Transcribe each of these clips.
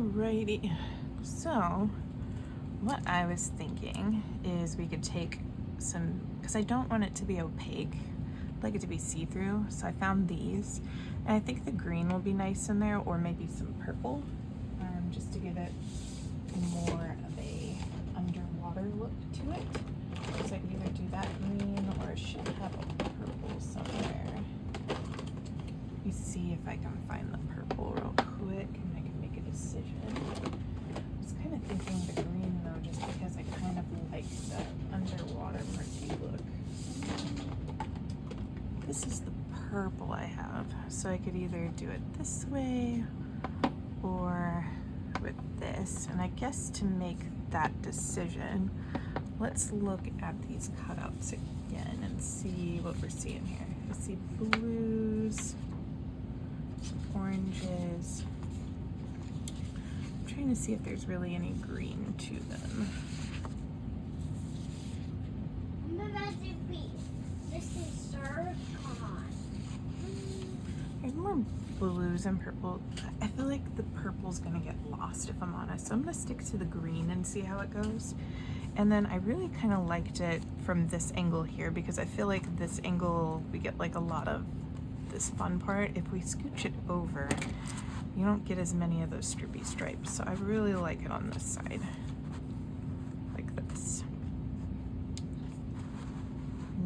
Alrighty, so what I was thinking is we could take some, because I don't want it to be opaque, I'd like it to be see-through, so I found these, and I think the green will be nice in there, or maybe some purple, just to give it more of a underwater look to it. So I could either do that green, or it should have a purple somewhere. Let me see if I can find the purple real quick, and I can make a decision. I was kind of thinking the green though, just because I kind of like the underwater murky look. This is the purple I have, so I could either do it this way or with this. And I guess to make that decision, let's look at these cutouts again and see what we're seeing here. I see blues, oranges. I'm trying to see if there's really any green to them. There's more blues and purple. I feel like the purple's gonna get lost if I'm honest. So I'm gonna stick to the green and see how it goes. And then I really kind of liked it from this angle here, because I feel like this angle we get like a lot of this fun part. If we scooch it over, you don't get as many of those strippy stripes. So I really like it on this side, like this.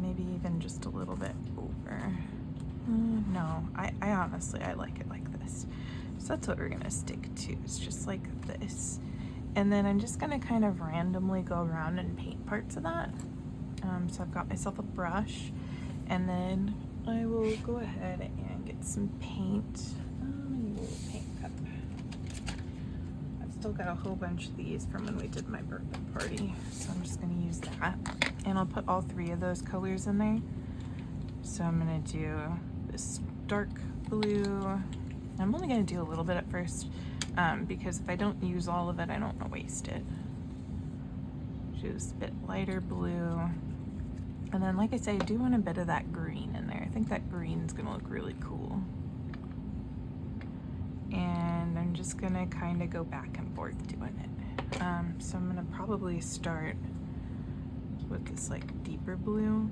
Maybe even just a little bit over. No, I honestly, I like it like this. So that's what we're gonna stick to. It's just like this. And then I'm just gonna kind of randomly go around and paint parts of that. So I've got myself a brush, and then I will go ahead and get some paint. A little paint cup. I've still got a whole bunch of these from when we did my birthday party, so I'm just gonna use that. And I'll put all three of those colors in there. So I'm gonna do this dark blue. I'm only gonna do a little bit at first, because if I don't use all of it, I don't want to waste it. Just a bit lighter blue. And then, like I say, I do want a bit of that green in there. I think that green's gonna look really cool. And I'm just gonna kind of go back and forth doing it. So I'm gonna probably start with this like deeper blue.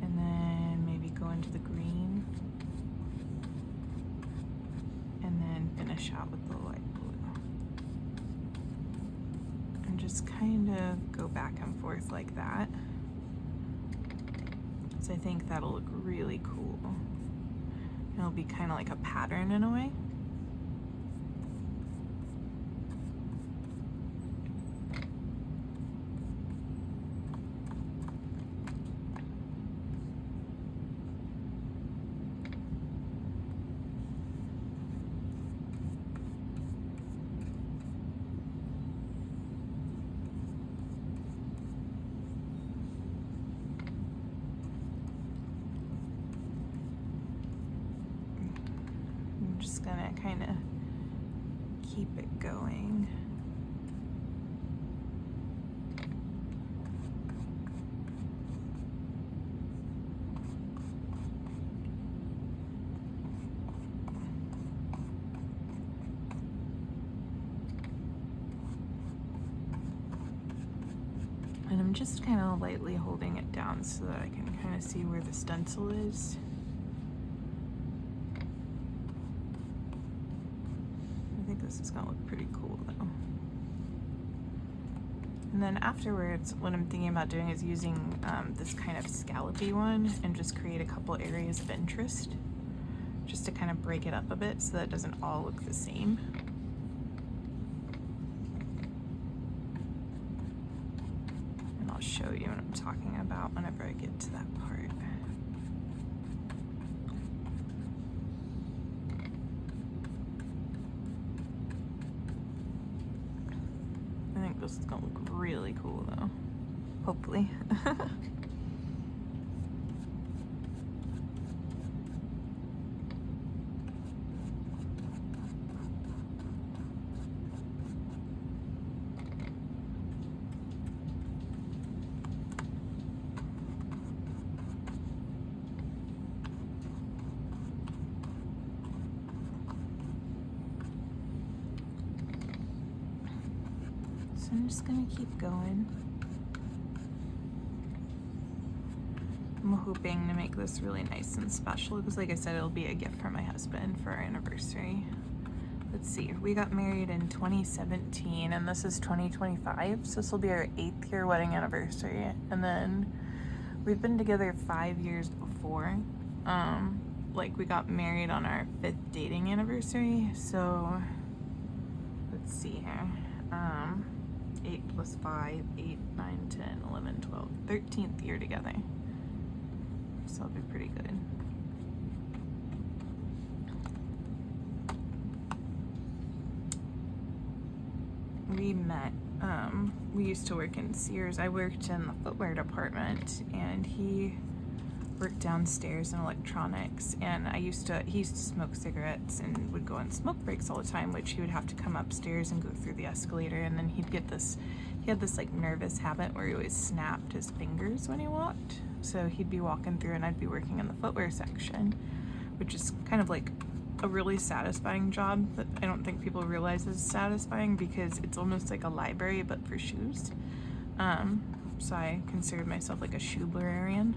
And then maybe go into the green. And then finish out with the light blue. And just kind of go back and forth like that. So I think that'll look really cool. It'll be kind of like a pattern in a way. I'm just gonna kind of keep it going. And I'm just kind of lightly holding it down so that I can kind of see where the stencil is. I think this is gonna look pretty cool though. And then afterwards, what I'm thinking about doing is using this kind of scallopy one and just create a couple areas of interest, just to kind of break it up a bit so that it doesn't all look the same. And I'll show you what I'm talking about whenever I get to that part. I think this is gonna look really cool though, hopefully. I'm just gonna keep going. I'm hoping to make this really nice and special because, like I said, it'll be a gift from my husband for our anniversary. Let's see, we got married in 2017 and this is 2025, so this will be our 8th year wedding anniversary. And then we've been together 5 years before. Like, we got married on our 5th dating anniversary, so let's see here. 8 plus 5, 8, 9, 10, 11, 12, 13th year together. So it'll be pretty good. We met, we used to work in Sears. I worked in the footwear department and he worked downstairs in electronics, and he used to smoke cigarettes and would go on smoke breaks all the time, which he would have to come upstairs and go through the escalator, and then he had this like nervous habit where he always snapped his fingers when he walked. So he'd be walking through and I'd be working in the footwear section, which is kind of like a really satisfying job that I don't think people realize is satisfying because it's almost like a library but for shoes. So I considered myself like a shoe librarian.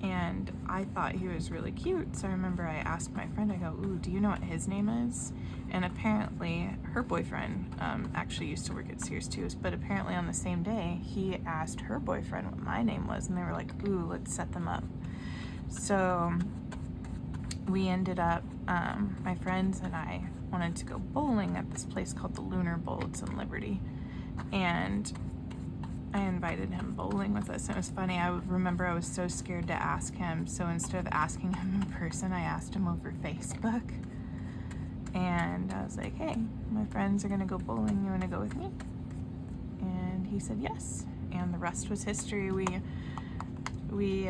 And I thought he was really cute, so I remember I asked my friend, I go, ooh, do you know what his name is? And apparently her boyfriend actually used to work at Sears too, but apparently on the same day he asked her boyfriend what my name was, and they were like, ooh, let's set them up. So we ended up, my friends and I wanted to go bowling at this place called the Lunar Bowl. It's in Liberty, and I invited him bowling with us. And it was funny, I remember I was so scared to ask him, so instead of asking him in person, I asked him over Facebook. And I was like, hey, my friends are gonna go bowling, you wanna go with me? And he said yes, and the rest was history. We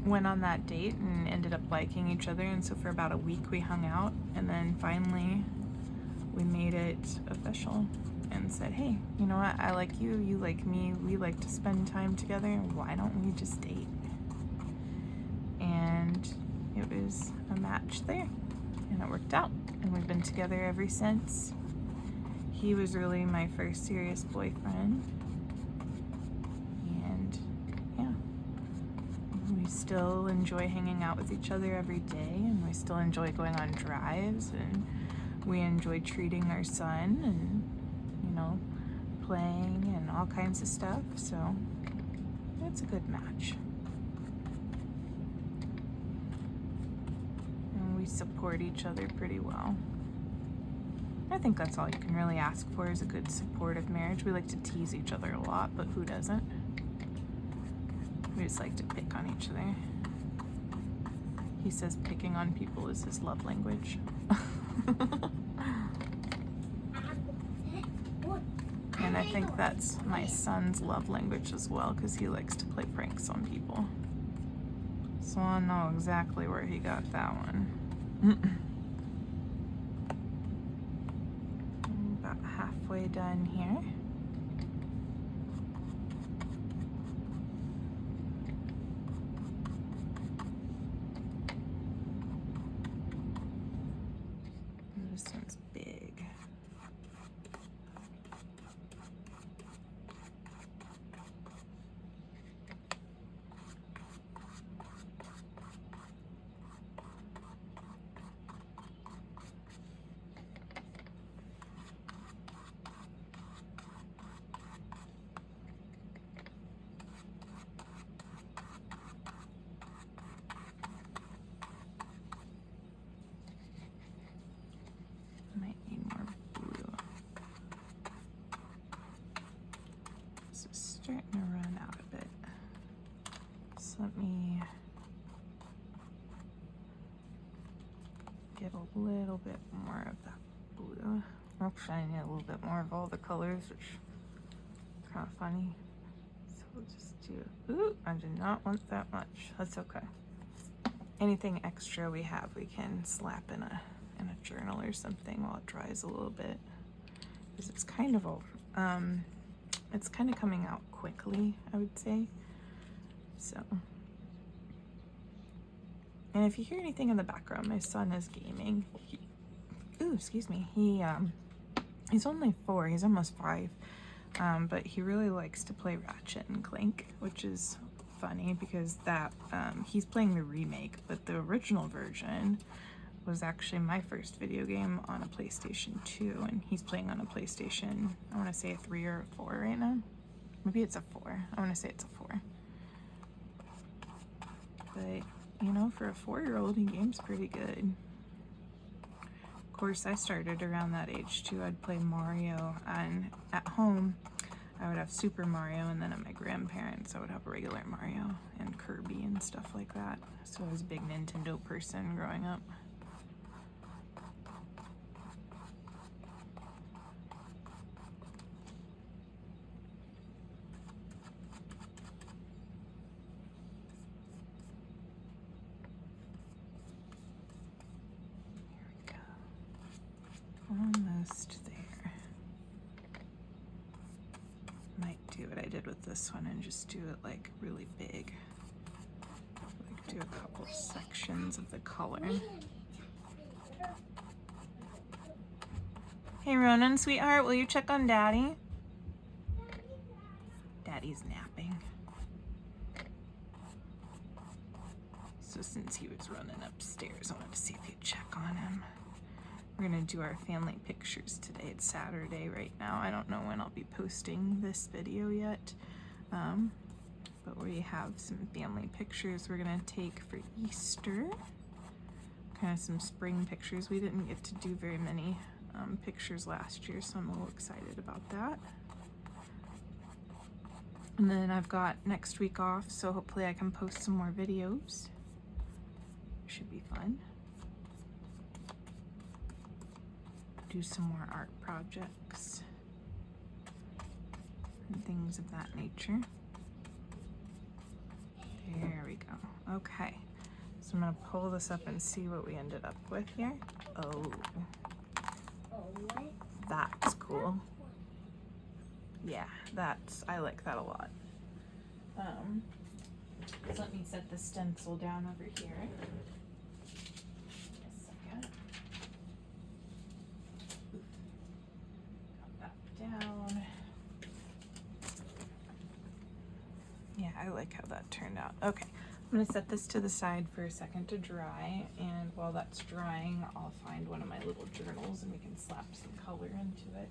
went on that date and ended up liking each other, and so for about a week we hung out, and then finally we made it official and said, hey, you know what, I like you, you like me, we like to spend time together, why don't we just date? And it was a match there, and it worked out, and we've been together ever since. He was really my first serious boyfriend, and yeah, we still enjoy hanging out with each other every day, and we still enjoy going on drives, and we enjoy treating our son and, you know, playing and all kinds of stuff, so it's a good match. And we support each other pretty well. I think that's all you can really ask for, is a good supportive marriage. We like to tease each other a lot, but who doesn't? We just like to pick on each other. He says picking on people is his love language. And I think that's my son's love language as well, because he likes to play pranks on people. So I know exactly where he got that one. I'm about halfway done here. This one's big. Might need more blue. This is starting to run out a bit. So let me get a little bit more of that blue. Actually, I need a little bit more of all the colors, which is kind of funny. So we'll just do, ooh, I did not want that much. That's okay. Anything extra we have, we can slap in a journal or something while it dries a little bit, because it's kind of it's kind of coming out quickly, I would say. So, and if you hear anything in the background, my son is gaming. Ooh, excuse me. He He's only 4, he's almost 5, but he really likes to play Ratchet and Clank, which is funny because that he's playing the remake, but the original version was actually my first video game on a PlayStation 2, and he's playing on a PlayStation, I want to say a 3 or a 4 right now. Maybe it's a 4. I want to say it's a 4. But, you know, for a 4-year-old, he games pretty good. Of course, I started around that age too. I'd play Mario, and at home, I would have Super Mario, and then at my grandparents, I would have regular Mario and Kirby and stuff like that. So I was a big Nintendo person growing up. Almost there. Might do what I did with this one and just do it like really big. Like do a couple sections of the color. Hey Ronan, sweetheart, will you check on Daddy? Daddy's napping. So since he was running upstairs, I wanted to see if you'd check on him. We're gonna do our family pictures today. It's Saturday right now. I don't know when I'll be posting this video yet, but we have some family pictures we're gonna take for Easter. Kind of some spring pictures. We didn't get to do very many pictures last year, so I'm a little excited about that. And then I've got next week off, so hopefully I can post some more videos. Should be fun. Do some more art projects and things of that nature. There we go. Okay, so I'm gonna pull this up and see what we ended up with here. Oh, that's cool. Yeah, I like that a lot. So let me set the stencil down over here. Down. Yeah, I like how that turned out. Okay, I'm gonna set this to the side for a second to dry, and while that's drying, I'll find one of my little journals and we can slap some color into it.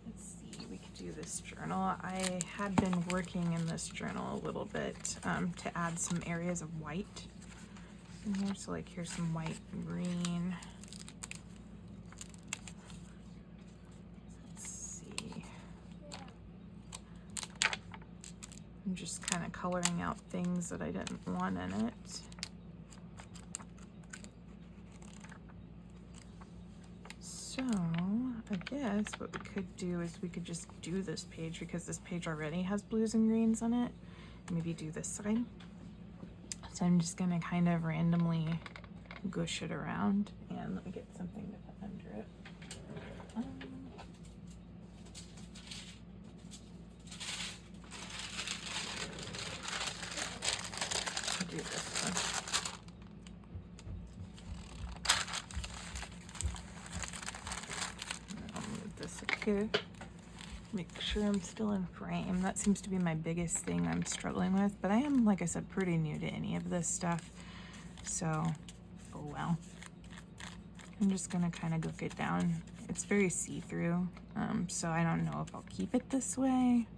Let's see, we could do this journal. I had been working in this journal a little bit to add some areas of white in here. So like here's some white and green. I'm just kind of coloring out things that I didn't want in it. So I guess what we could do is we could just do this page because this page already has blues and greens on it. Maybe do this side. So I'm just gonna kind of randomly gush it around, and let me get something to put under it. Do this one. I'll move this up here. Make sure I'm still in frame. That seems to be my biggest thing I'm struggling with, but I am, like I said, pretty new to any of this stuff. So, oh well. I'm just gonna kind of gook it down. It's very see-through, so I don't know if I'll keep it this way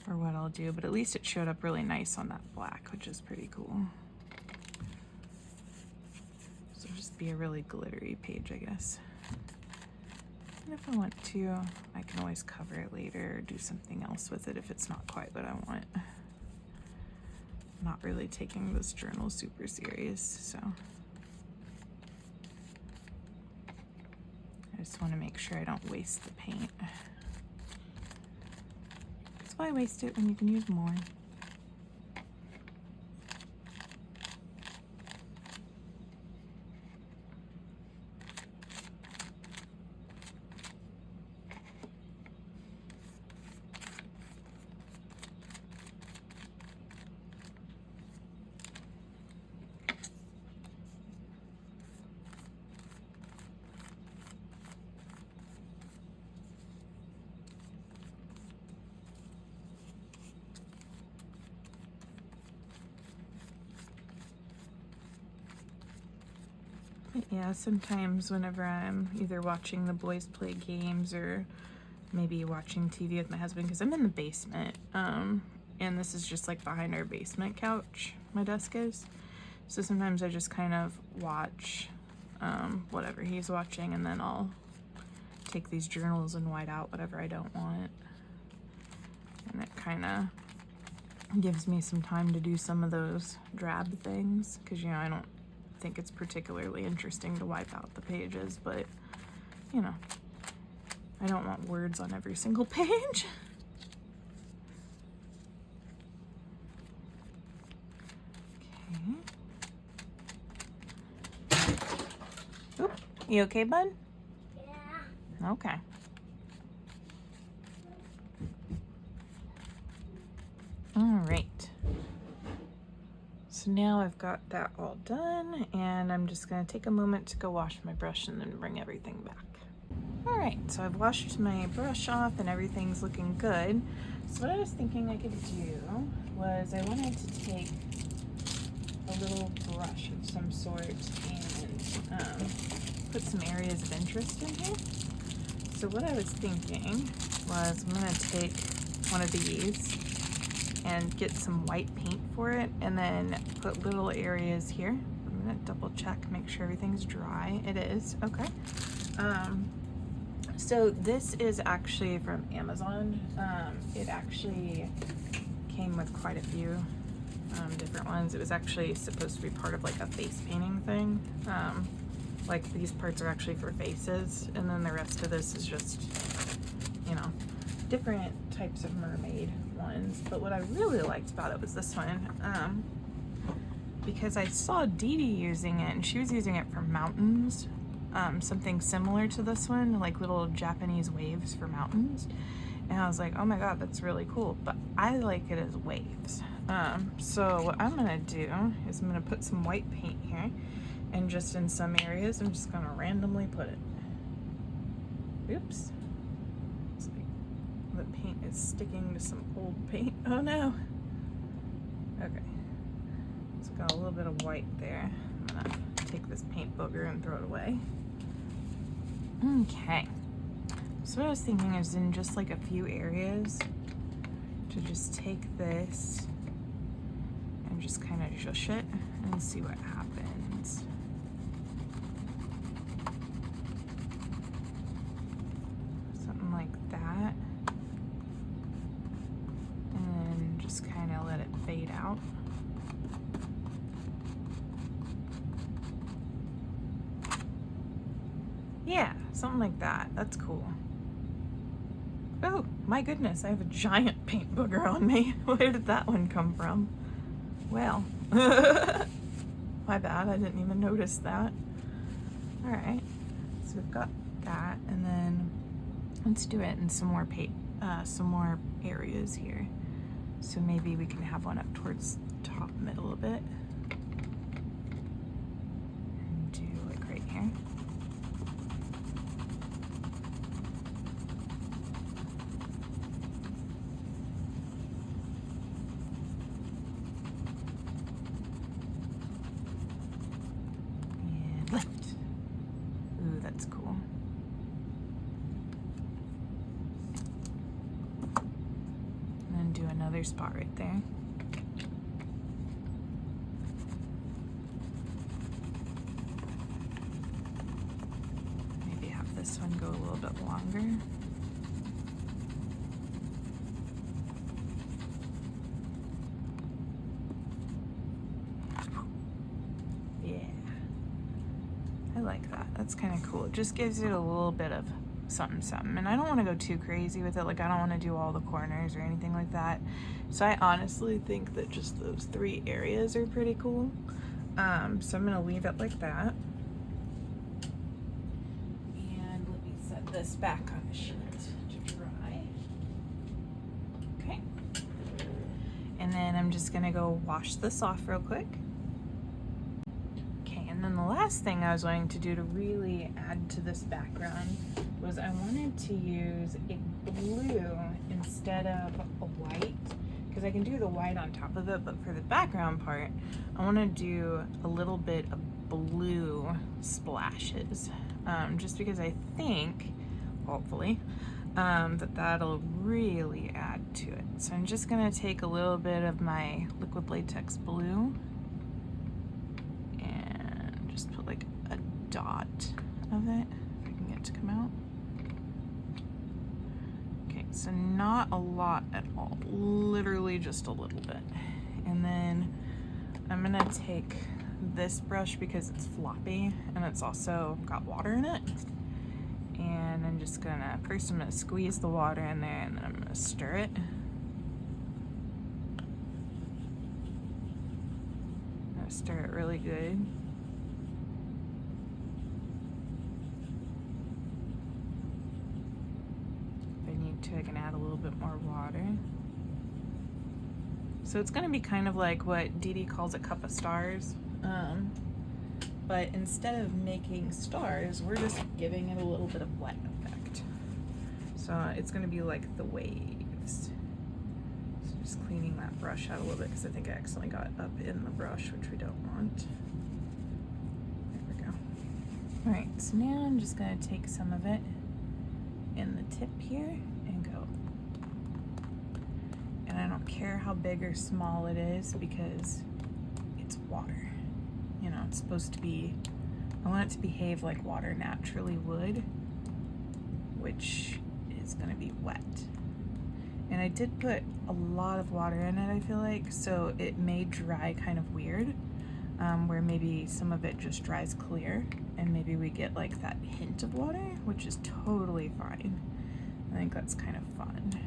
or what I'll do, but at least it showed up really nice on that black, which is pretty cool. So just be a really glittery page, I guess. And if I want to, I can always cover it later or do something else with it if it's not quite what I want. I'm not really taking this journal super serious, so. I just want to make sure I don't waste the paint. Why waste it when you can use more? Yeah, sometimes whenever I'm either watching the boys play games or maybe watching TV with my husband, because I'm in the basement, and this is just like behind our basement couch, my desk is. So sometimes I just kind of watch whatever he's watching, and then I'll take these journals and white out whatever I don't want. And it kind of gives me some time to do some of those drab things, because, you know, I don't think it's particularly interesting to wipe out the pages, but, you know, I don't want words on every single page. Okay. Oop, you okay, bud? Yeah. Okay. All right. So now I've got that all done, and I'm just gonna take a moment to go wash my brush and then bring everything back. All right, so I've washed my brush off and everything's looking good. So what I was thinking I could do was I wanted to take a little brush of some sort and put some areas of interest in here. So what I was thinking was I'm gonna take one of these and get some white paint for it, and then put little areas here. I'm gonna double check, make sure everything's dry. It is, okay. So this is actually from Amazon. It actually came with quite a few different ones. It was actually supposed to be part of like a face painting thing. Like these parts are actually for faces, and then the rest of this is just, you know, different types of mermaid ones. But what I really liked about it was this one, because I saw Dee Dee using it, and she was using it for mountains, something similar to this one, like little Japanese waves for mountains. And I was like, oh my god, that's really cool, but I like it as waves. So what I'm gonna do is I'm gonna put some white paint here, and just in some areas I'm just gonna randomly put it. Oops. The paint is sticking to some old paint. Oh no. Okay. It's got a little bit of white there. I'm gonna take this paint booger and throw it away. Okay. So what I was thinking is in just like a few areas to just take this and just kind of zhush it and see what happens. Something like that. Just kind of let it fade out. Yeah, something like that. That's cool. Oh my goodness, I have a giant paint booger on me. Where did that one come from? Well, my bad, I didn't even notice that. All right, so we've got that, and then let's do it in some more areas here. So maybe we can have one up towards the top middle a bit. And do like right here. And lift. Ooh, that's cool. Do another spot right there. Maybe have this one go a little bit longer. Yeah, I like that. That's kind of cool. It just gives it a little bit of something, and I don't want to go too crazy with it. Like, I don't want to do all the corners or anything like that. So I honestly think that just those 3 areas are pretty cool. So I'm gonna leave it like that, and let me set this back on the shirt to dry. Okay, and then I'm just gonna go wash this off real quick. Okay, and then the last last thing I was wanting to do to really add to this background was I wanted to use a blue instead of a white, because I can do the white on top of it, but for the background part, I want to do a little bit of blue splashes, just because I think, hopefully, that'll really add to it. So I'm just going to take a little bit of my liquid latex blue and just put like a dot of it, if I can get it to come out. Okay, so not a lot at all, literally just a little bit. And then I'm gonna take this brush because it's floppy and it's also got water in it. And I'm just gonna, first I'm gonna squeeze the water in there and then I'm gonna stir it. I'm gonna stir it really good. If I need to, I can add a little bit more water. So it's gonna be kind of like what Dee Dee calls a cup of stars. But instead of making stars, we're just giving it a little bit of wet effect. So it's gonna be like the waves. So just cleaning that brush out a little bit because I think I accidentally got up in the brush, which we don't want. There we go. All right, so now I'm just gonna take some of it in the tip here and go. And I don't care how big or small it is because it's water. You know, it's supposed to be, I want it to behave like water naturally would, which is gonna be wet. And I did put a lot of water in it, I feel like, so it may dry kind of weird, where maybe some of it just dries clear, and maybe we get like that hint of water, which is totally fine. I think that's kind of fun.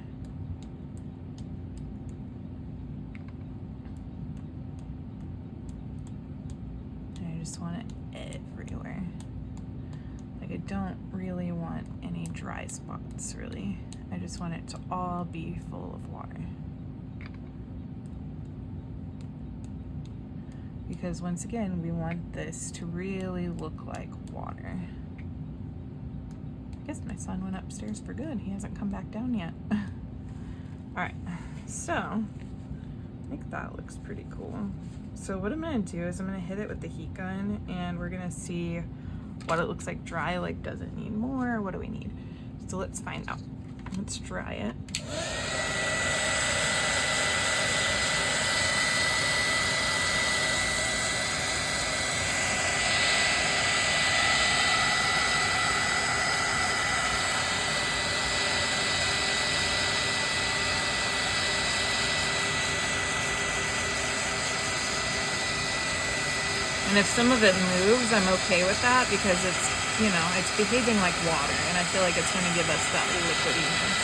I just want it everywhere. Like I don't really want any dry spots really. I just want it to all be full of water. Because once again, we want this to really look like water. I guess my son went upstairs for good. He hasn't come back down yet. All right, so I think that looks pretty cool. So what I'm gonna do is I'm gonna hit it with the heat gun and we're gonna see what it looks like dry, like does it need more, what do we need? So let's find out. Let's dry it. And if some of it moves, I'm okay with that because it's, you know, it's behaving like water and I feel like it's going to give us that liquidiness.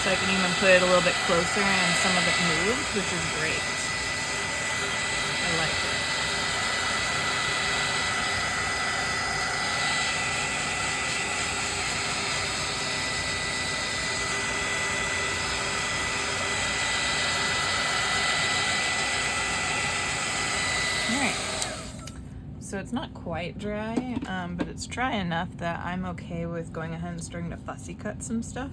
So I can even put it a little bit closer and some of it moves, which is great. I like it. So it's not quite dry, but it's dry enough that I'm okay with going ahead and starting to fussy cut some stuff.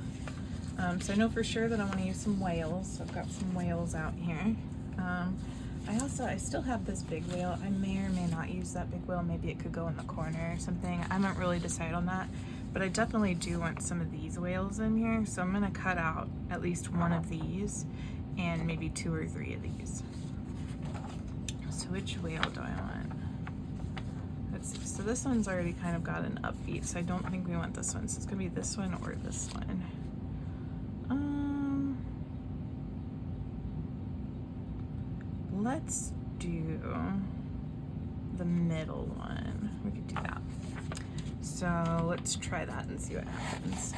So I know for sure that I want to use some whales. So I've got some whales out here. I still have this big whale. I may or may not use that big whale. Maybe it could go in the corner or something. I haven't really decided on that, but I definitely do want some of these whales in here. So I'm gonna cut out at least one of these and maybe 2 or 3 of these. So which whale do I want? Let's see, so this one's already kind of got an upbeat, so I don't think we want this one. So it's gonna be this one or this one. Let's do the middle one. We could do that. So let's try that and see what happens.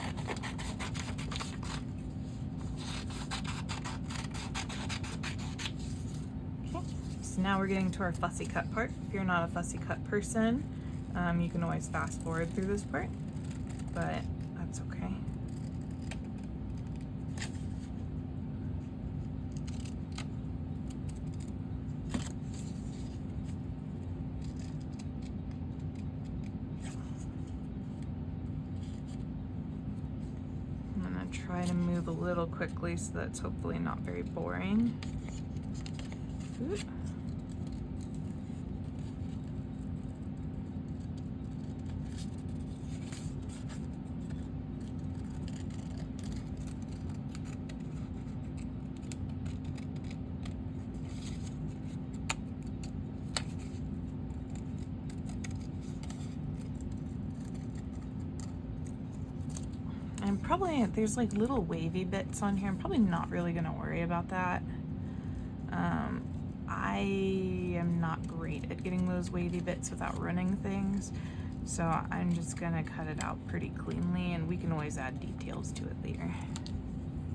Okay, so now we're getting to our fussy cut part. If you're not a fussy cut person, you can always fast forward through this part, but that's okay. try to move a little quickly so that's hopefully not very boring. Ooh. And probably there's like little wavy bits on here. I'm probably not really gonna worry about that. I am not great at getting those wavy bits without running things, so I'm just gonna cut it out pretty cleanly, and we can always add details to it later.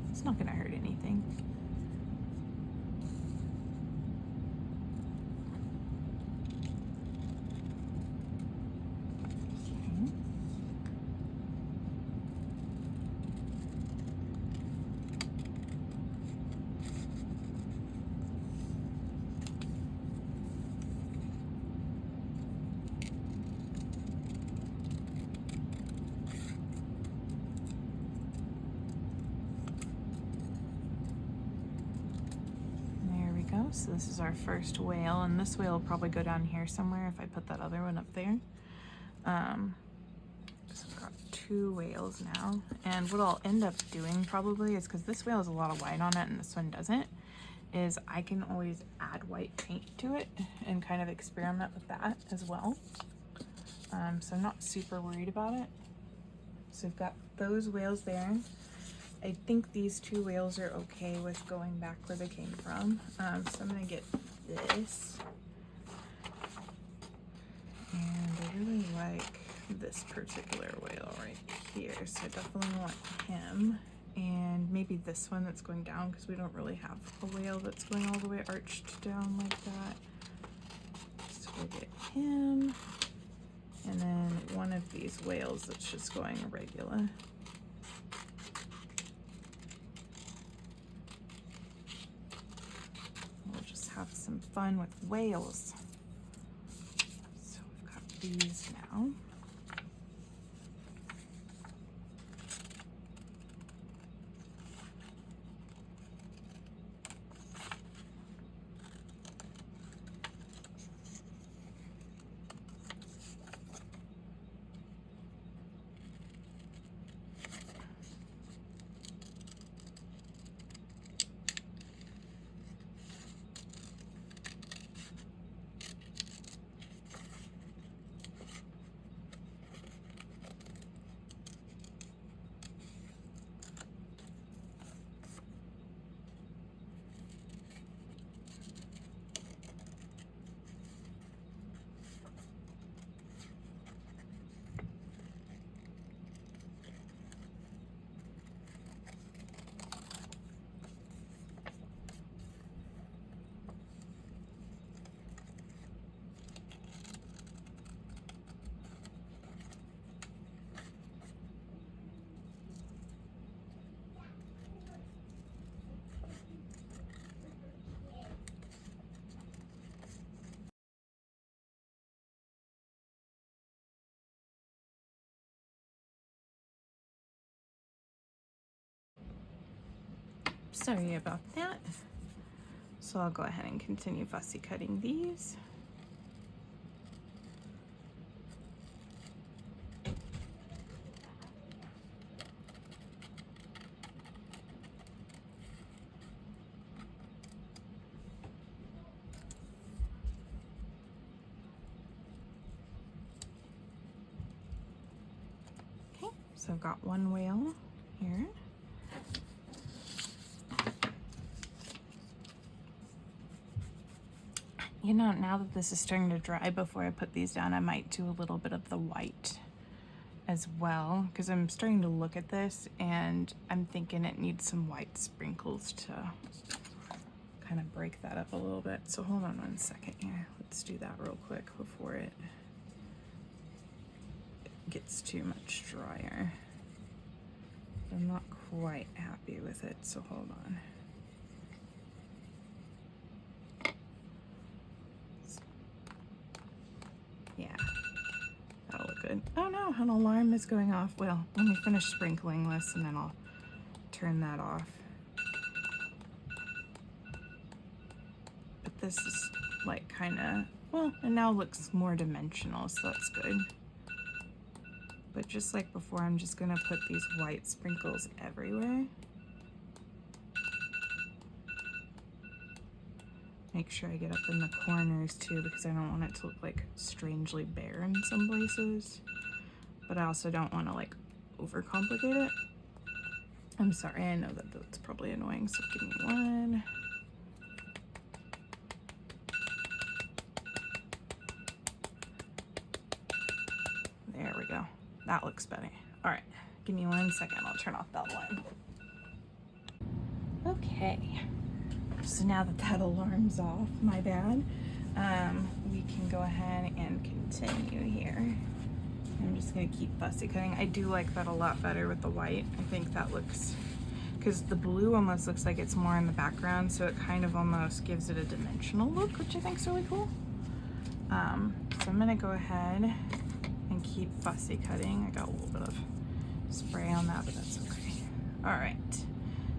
It's not gonna hurt anything. So this is our first whale, and this whale will probably go down here somewhere if I put that other one up there. So I've got 2 whales now, and what I'll end up doing probably is, because this whale has a lot of white on it and this one doesn't, is I can always add white paint to it and kind of experiment with that as well. So I'm not super worried about it. So I've got those whales there. I think these 2 whales are okay with going back where they came from. So I'm gonna get this. And I really like this particular whale right here. So I definitely want him. And maybe this one that's going down, because we don't really have a whale that's going all the way arched down like that. So we'll get him. And then one of these whales that's just going regular. Have some fun with whales. So we've got these now. Sorry about that. So I'll go ahead and continue fussy cutting these. Okay, so I've got one whale here. You know, now that this is starting to dry, before I put these down, I might do a little bit of the white as well, because I'm starting to look at this and I'm thinking it needs some white sprinkles to kind of break that up a little bit. So hold on one second here. Let's do that real quick before it gets too much drier. I'm not quite happy with it, so hold on. Yeah, that'll look good. Oh no, an alarm is going off. Well, let me finish sprinkling this and then I'll turn that off. But this is like kind of, well, it now looks more dimensional, so that's good. But just like before, I'm just gonna put these white sprinkles everywhere. Make sure I get up in the corners too, because I don't want it to look like strangely bare in some places. But I also don't want to like overcomplicate it. I'm sorry, I know that that's probably annoying, so give me one. There we go. That looks better. All right, give me 1 second. I'll turn off that line. Okay, so now that that alarm's off, my bad, we can go ahead and continue here. I'm just gonna keep fussy cutting. I do like that a lot better with the white. I think that looks, because the blue almost looks like it's more in the background, so it kind of almost gives it a dimensional look, which I think is really cool. So I'm gonna go ahead and keep fussy cutting. I got a little bit of spray on that, but that's okay. All right,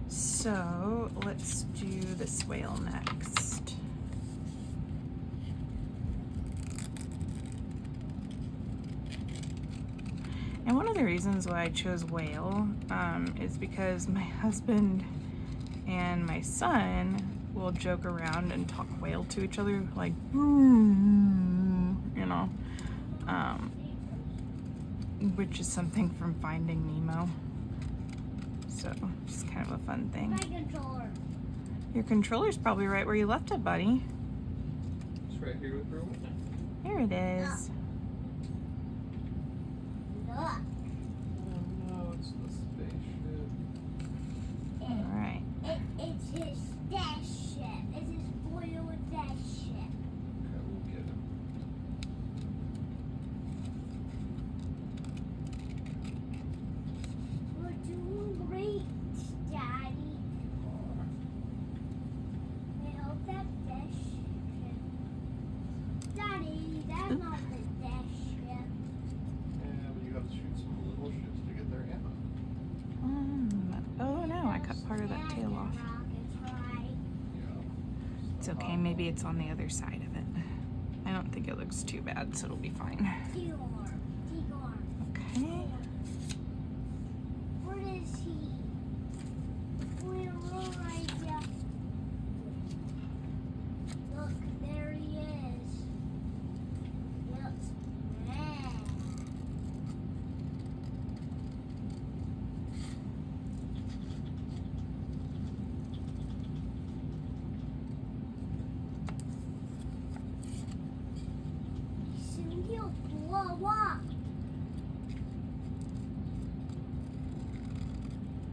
so let's do this whale next. And one of the reasons why I chose whale is because my husband and my son will joke around and talk whale to each other, like, you know, which is something from Finding Nemo. So, just kind of a fun thing. My controller. Your controller's probably right where you left it, buddy. It's right here with her window. Here it is. Look. Oh no, it's the spaceship. All right. It's his dash ship. It's his spoiled dash ship. Okay, we'll get him. We're doing great, Daddy. I hope that dash ship. Daddy, that's not the dash ship. Yeah, but you have to shoot some little ships to get their ammo. Oh no, I cut part of that tail off. Yeah. It's okay, maybe it's on the other side of it. I don't think it looks too bad, so it'll be fine. Tigor. Okay. Where is he? We're right here. Look, there he is. Looks mad. Soon he'll blow up.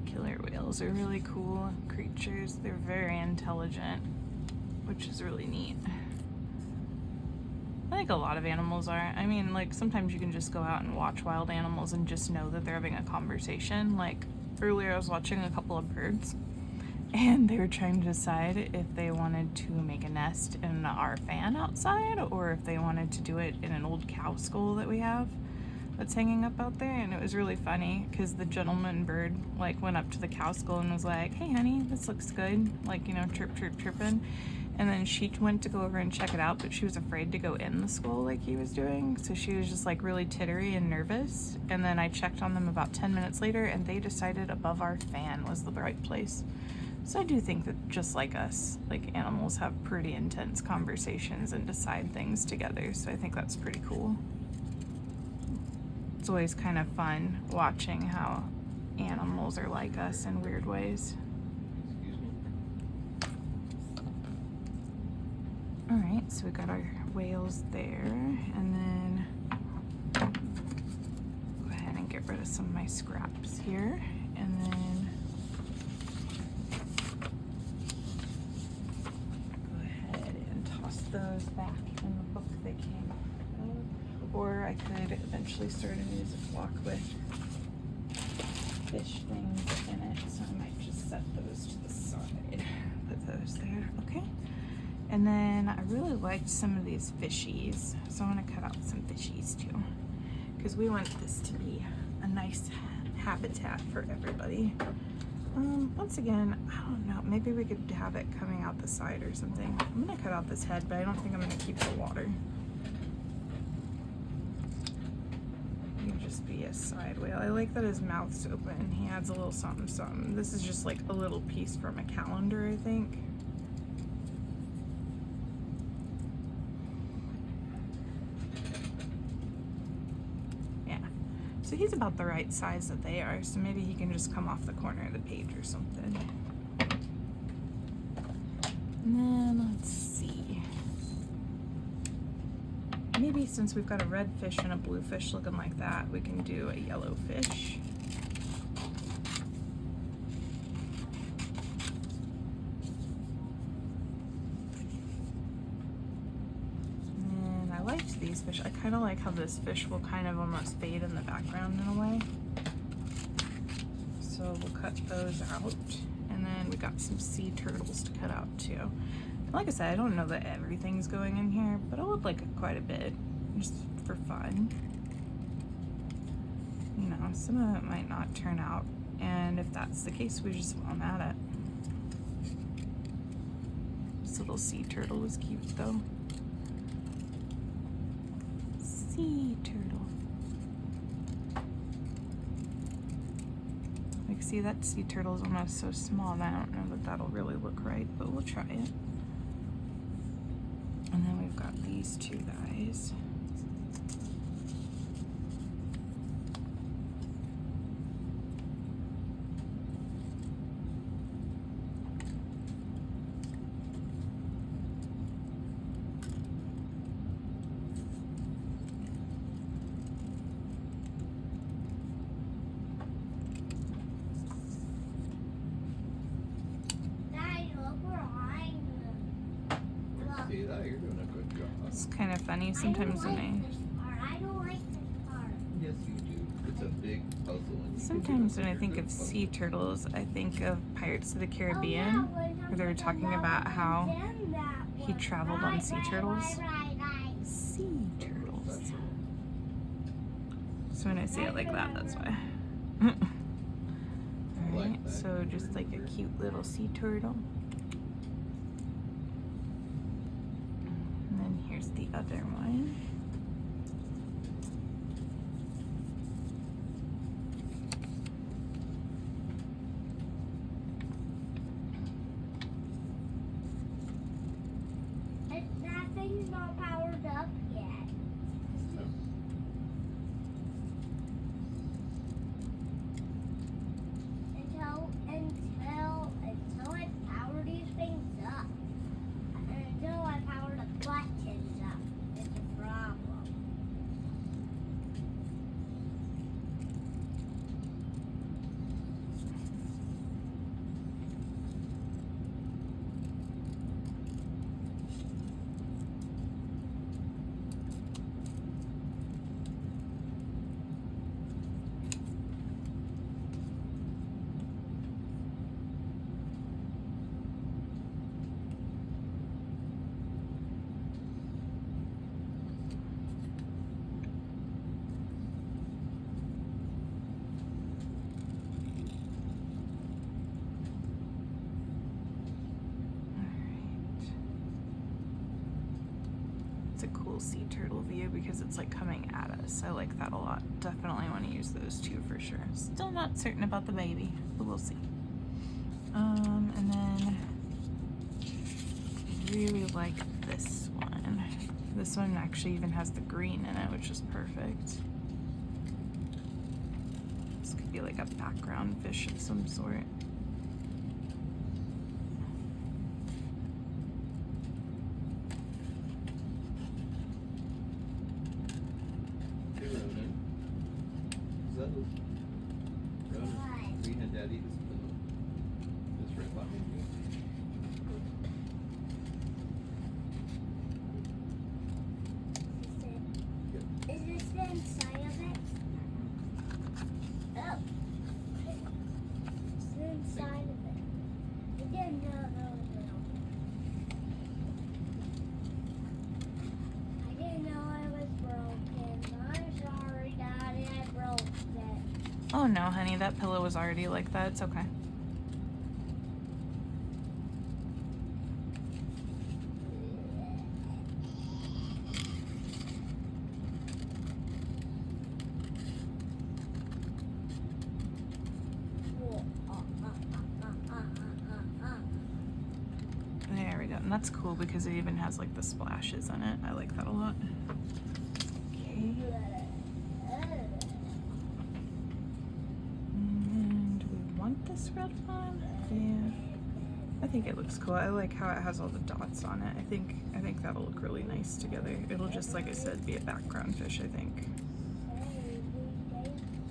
Killer whales are really cool creatures. They're very intelligent, which is really neat. I think a lot of animals are. I mean, like, sometimes you can just go out and watch wild animals and just know that they're having a conversation. Like, earlier I was watching a couple of birds, and they were trying to decide if they wanted to make a nest in our fan outside or if they wanted to do it in an old cow skull that we have that's hanging up out there. And it was really funny because the gentleman bird like went up to the cow skull and was like, "Hey honey, this looks good," like, you know, chirp chirp chirping. And then she went to go over and check it out, but she was afraid to go in the skull like he was doing, so she was just like really tittery and nervous. And then I checked on them about 10 minutes later, and they decided above our fan was the right place. So I do think that just like us, like, animals have pretty intense conversations and decide things together, so I think that's pretty cool. It's always kind of fun watching how animals are like us in weird ways. Excuse me. All right, so we got our whales there, and then go ahead and get rid of some of my scraps here, and then go ahead and toss those back in the book they came out of. Or I could eventually start a new Ziploc with fish things in it, so I might just set those to the side. Put those there, okay. And then I really liked some of these fishies, so I want to cut out some fishies too, because we want this to be a nice habitat for everybody. Once again, I don't know. Maybe we could have it coming out the side or something. I'm gonna cut out this head, but I don't think I'm gonna keep the water. It could just be a side whale. I like that his mouth's open. He adds a little something something. This is just like a little piece from a calendar, I think. So he's about the right size that they are, so maybe he can just come off the corner of the page or something. And then let's see. Maybe since we've got a red fish and a blue fish looking like that, we can do a yellow fish. These fish, I kind of like how this fish will kind of almost fade in the background in a way. So we'll cut those out, and then we got some sea turtles to cut out too. Like I said, I don't know that everything's going in here, but I would like quite a bit just for fun. You know, some of it might not turn out, and if that's the case, we just won't add it. This little sea turtle was cute though. Sea turtle. Like, see, that sea turtle is almost so small that I don't know that that'll really look right, but we'll try it. And then we've got these two guys. See that? You're doing a good job. It's kind of funny sometimes when I don't like this part. Yes, you do. It's a big puzzle. And sometimes when I think of sea turtles, I think of Pirates of the Caribbean, where they were talking about how he traveled on sea turtles. Sea turtles. So when I say it like that, that's why. Alright, so just like a cute little sea turtle. And then here's the other one. That thing's not powered up yet. No. Until I power these things up. Until I power the buttons up. It's a problem. It's a cool sea turtle view because it's like coming at us. I like that a lot. Definitely want to use those two for sure. Still not certain about the baby, but we'll see. And then I really like this one. This one actually even has the green in it, which is perfect. This could be like a background fish of some sort. Hey, Ronan. Is that Ronan? We had Daddy this pillow. It's right behind you. Is this the inside of it? Oh. It's the inside of it. I didn't know that was real. I didn't know it was broken. I'm sorry, Daddy, I broke it. Oh no, honey, that pillow was already like that. It's okay. and that's cool because it even has like the splashes in it. I like that a lot. Okay. And do we want this red one? Yeah. I think it looks cool. I like how it has all the dots on it. I think that'll look really nice together. It'll just, like I said, be a background fish, I think.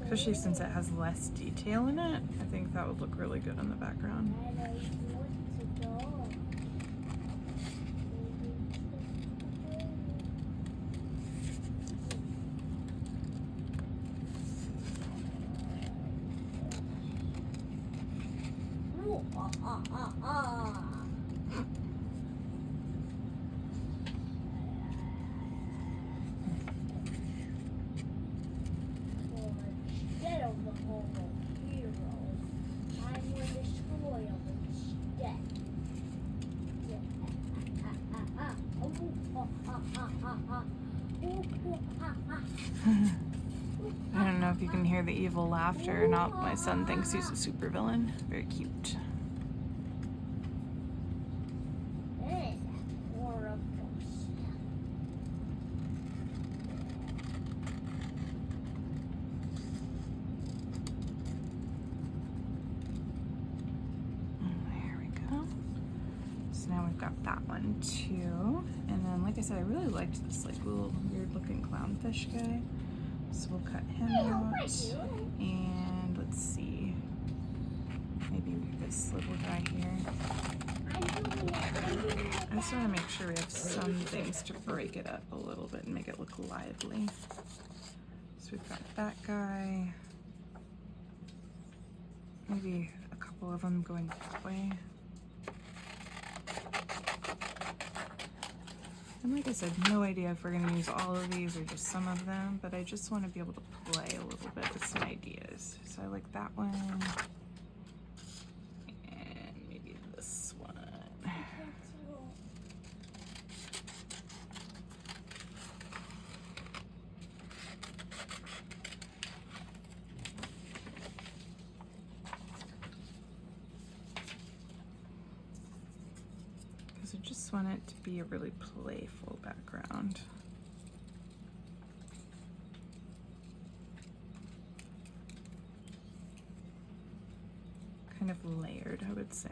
Especially since it has less detail in it, I think that would look really good in the background. I don't know if you can hear the evil laughter or not. My son thinks he's a supervillain. Very cute. There we go. So now we've got that one too. And then, like I said, I really liked this like little weird looking clownfish guy. So we'll cut him out. And let's see. Maybe this little guy here. I just want to make sure we have some things to break it up a little bit and make it look lively. So we've got that guy. Maybe a couple of them going that way. And like I said, no idea if we're going to use all of these or just some of them, but I just want to be able to play a little bit with some ideas. So I like that one. And maybe this one. Because I just want it to be a really playful background. Kind of layered, I would say.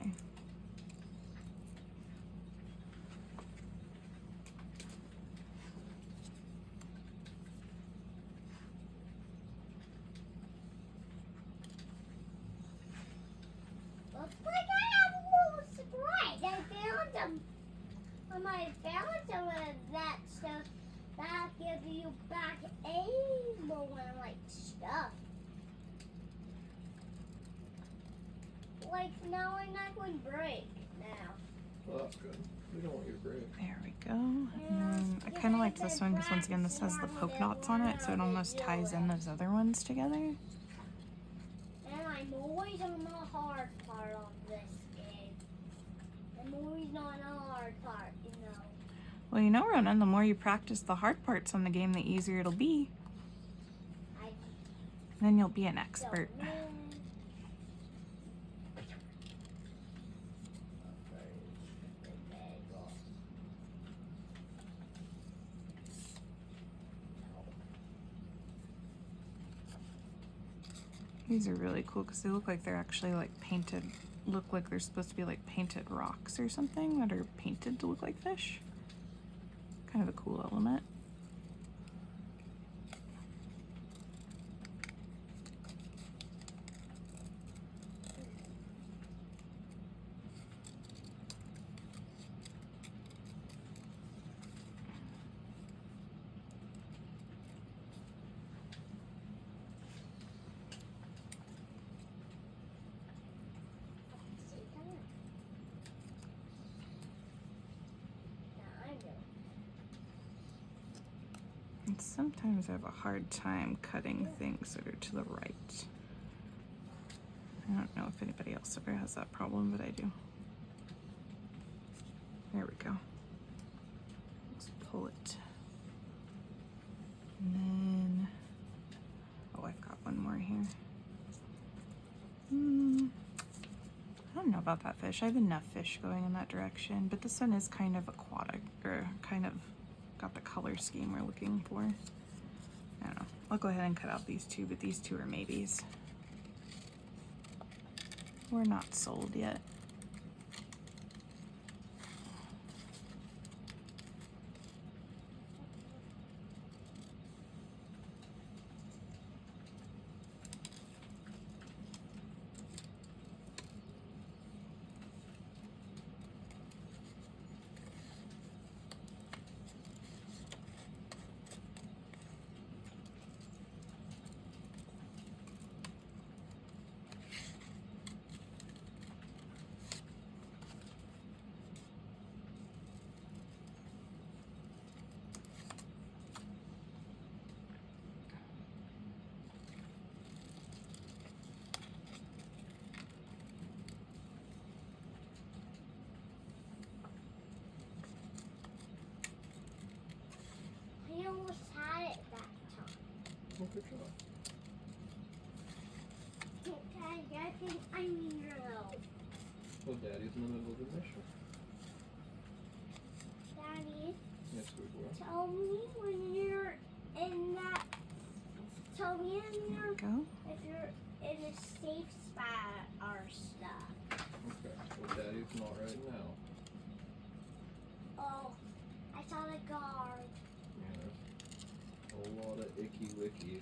Looks like I have a little surprise. I found them. When I found some of that stuff, that gives you back ammo and like stuff. Like now I'm not going to break now. Well, that's good. We don't want you to break. There we go. And then I kind of like this one because once again this has the polka dots on it, so it almost ties in those other ones together. And I'm always on the hard part of this game. I'm always on the hard part, you know. Well, you know, Ronan, the more you practice the hard parts on the game, the easier it'll be. Then you'll be an expert. These are really cool because they look like they're actually like painted, look like they're supposed to be like painted rocks or something that are painted to look like fish. Kind of a cool element. And sometimes I have a hard time cutting things that are to the right. I don't know if anybody else ever has that problem, but I do. There we go. Let's pull it. And then, oh, I've got one more here. I don't know about that fish. I have enough fish going in that direction, but this one is kind of aquatic, or kind of got the color scheme we're looking for. I don't know. I'll go ahead and cut out these two, but these two are maybes. We're not sold yet. I almost had it that time. Well, good job. Okay, I think I need your help. Well, Daddy's in the middle of the mission. Daddy, Yes, we will. tell me when you're in that. Tell me when There you're, we go. if you're in a safe spot or stuff. Okay. Well, Daddy's not right now. Oh, I saw the guard. Yeah, there's a whole lot of icky wickies.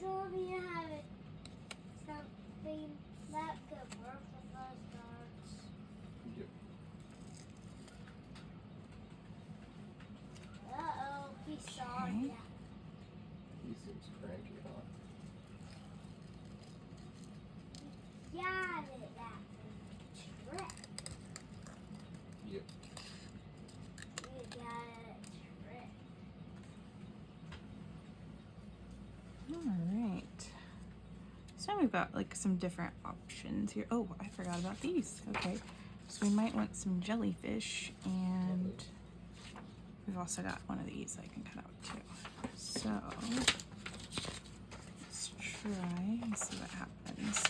So we have something that could work with those guards. Yep. Uh-oh, he saw Okay. that. He seems cranky, huh? Yeah, that trick. Yep. We got a trick. Alright. So now we've got like some different options here. Oh, I forgot about these. Okay. So we might want some jellyfish, and we've also got one of these I can cut out too. So let's try and see what happens.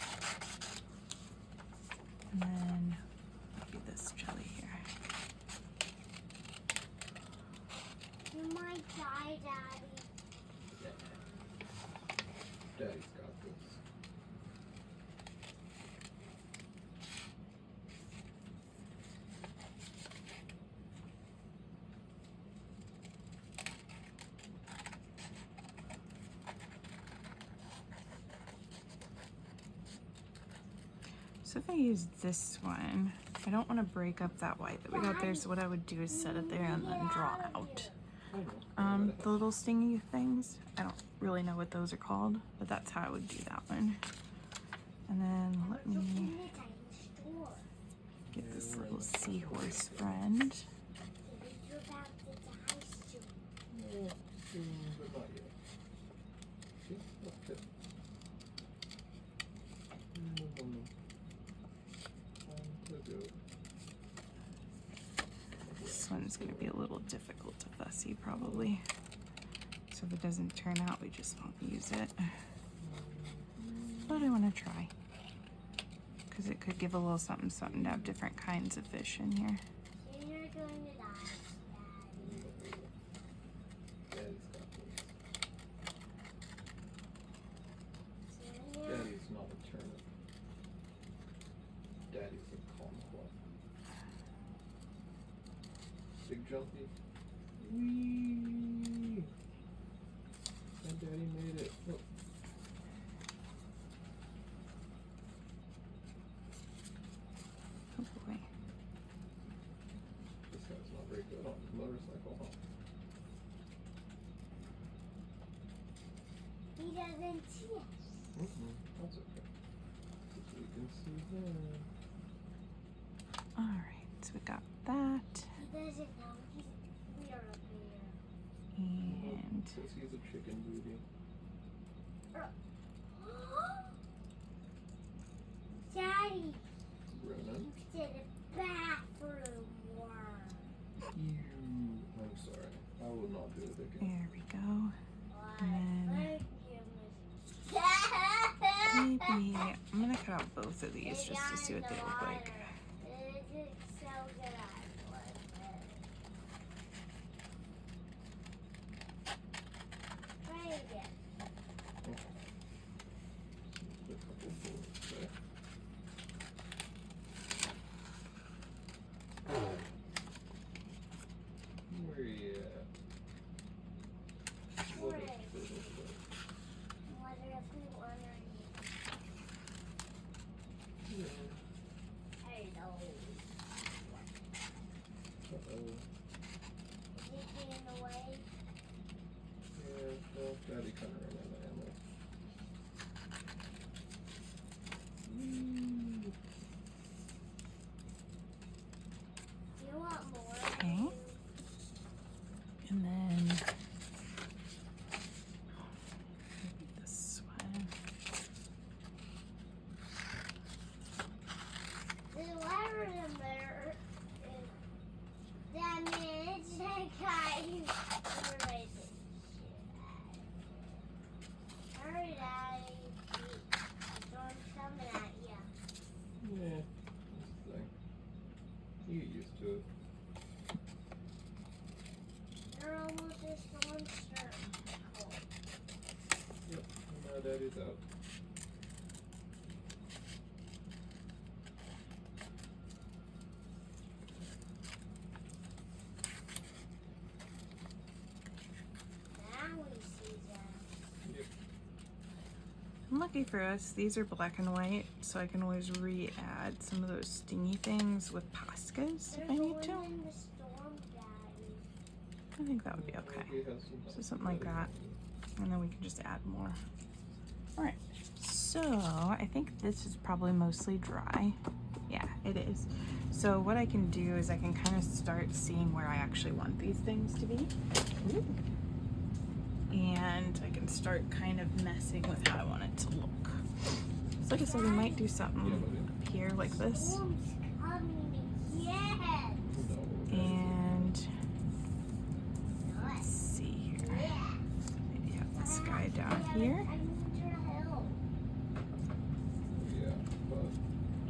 And then maybe this jelly here. You might die, Daddy. Daddy's got this. So if I use this one, I don't want to break up that white that we got there, so what I would do is set it there and then draw out. The little stingy things, I don't really know what those are called, but that's how I would do that one. And then let Look in me the tiny store. get this little seahorse friend. You're about to die soon. Yeah, soon, but not yet. See? That's good. Time to go. This one's going to be a little difficult to fussy probably. So if it doesn't turn out, we just won't use it. But I want to try, because it could give a little something something to have different kinds of fish in here. Soon you're going to die, Daddy. Daddy's got this. Soon you're... Daddy's not a turnip. Daddy's a kumquat. Big jumpy. Whee! And Daddy made it. Look. Oh boy. This guy's not very good on his motorcycle, huh? He doesn't see us. That's okay. We can see him. Alright, so we got that. He doesn't know we are up here. And Says he's a chicken booty. Daddy, Ronan. you did a bathroom worm. I'm sorry. I will not do it again. there we go. What? And then cut out both of these just to see what they look like. It's so good. I love it. Try it again. A couple bullets there. Where you at? What is turtle butt? I wonder if we want to. Yeah. Hello. Uh-oh. Is it getting away? Yeah, well, Daddy kind of ran out of ammo. Do you want more? Okay. And then maybe this one. The letter in there is that means that guy who's erasing shit. Hurry, Daddy. The storm's coming at you. Yeah, that's the thing. You get used to it. You're almost a storm circle. Yep, now Daddy's out. Now we see them. Yep. Lucky for us, these are black and white, so I can always re-add some of those stingy things with Poscas if I There's need one to. in the storm, Daddy. I think that would be okay. Maybe it has some So something like that. And then we can just add more. All right, so I think this is probably mostly dry. Yeah, it is. So what I can do is I can kind of start seeing where I actually want these things to be. Ooh. And I can start kind of messing with how I want it to look. So like I said, we might do something up here like this. Storm's coming again. And let's Nice. see here. Yeah. Maybe have this guy down here. I need your help. Yeah, but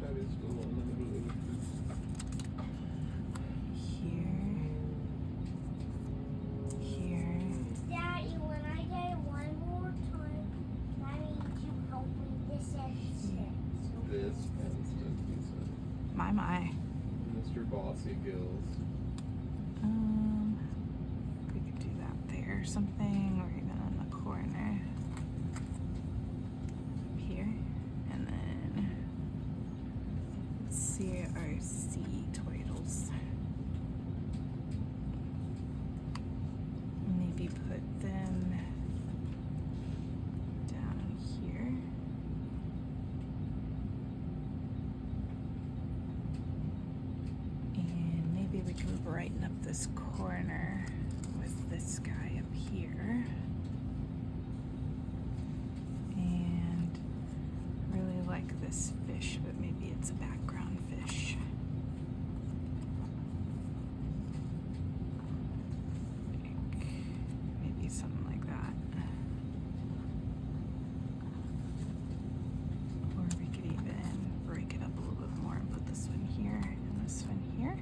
Daddy's still in the middle of it. Here. Daddy, when I get it one more time, that means you help me this instant. This instant, he said. My. Mr. Bossy Gills. We could do that there, something, or even on the corner. Up here. And then let's see our sea turtles. Maybe put them down here. And maybe we can brighten up this corner with this guy up here. And really like this fish, but maybe it's a background fish. Maybe something like that. Or we could even break it up a little bit more and put this one here and this one here.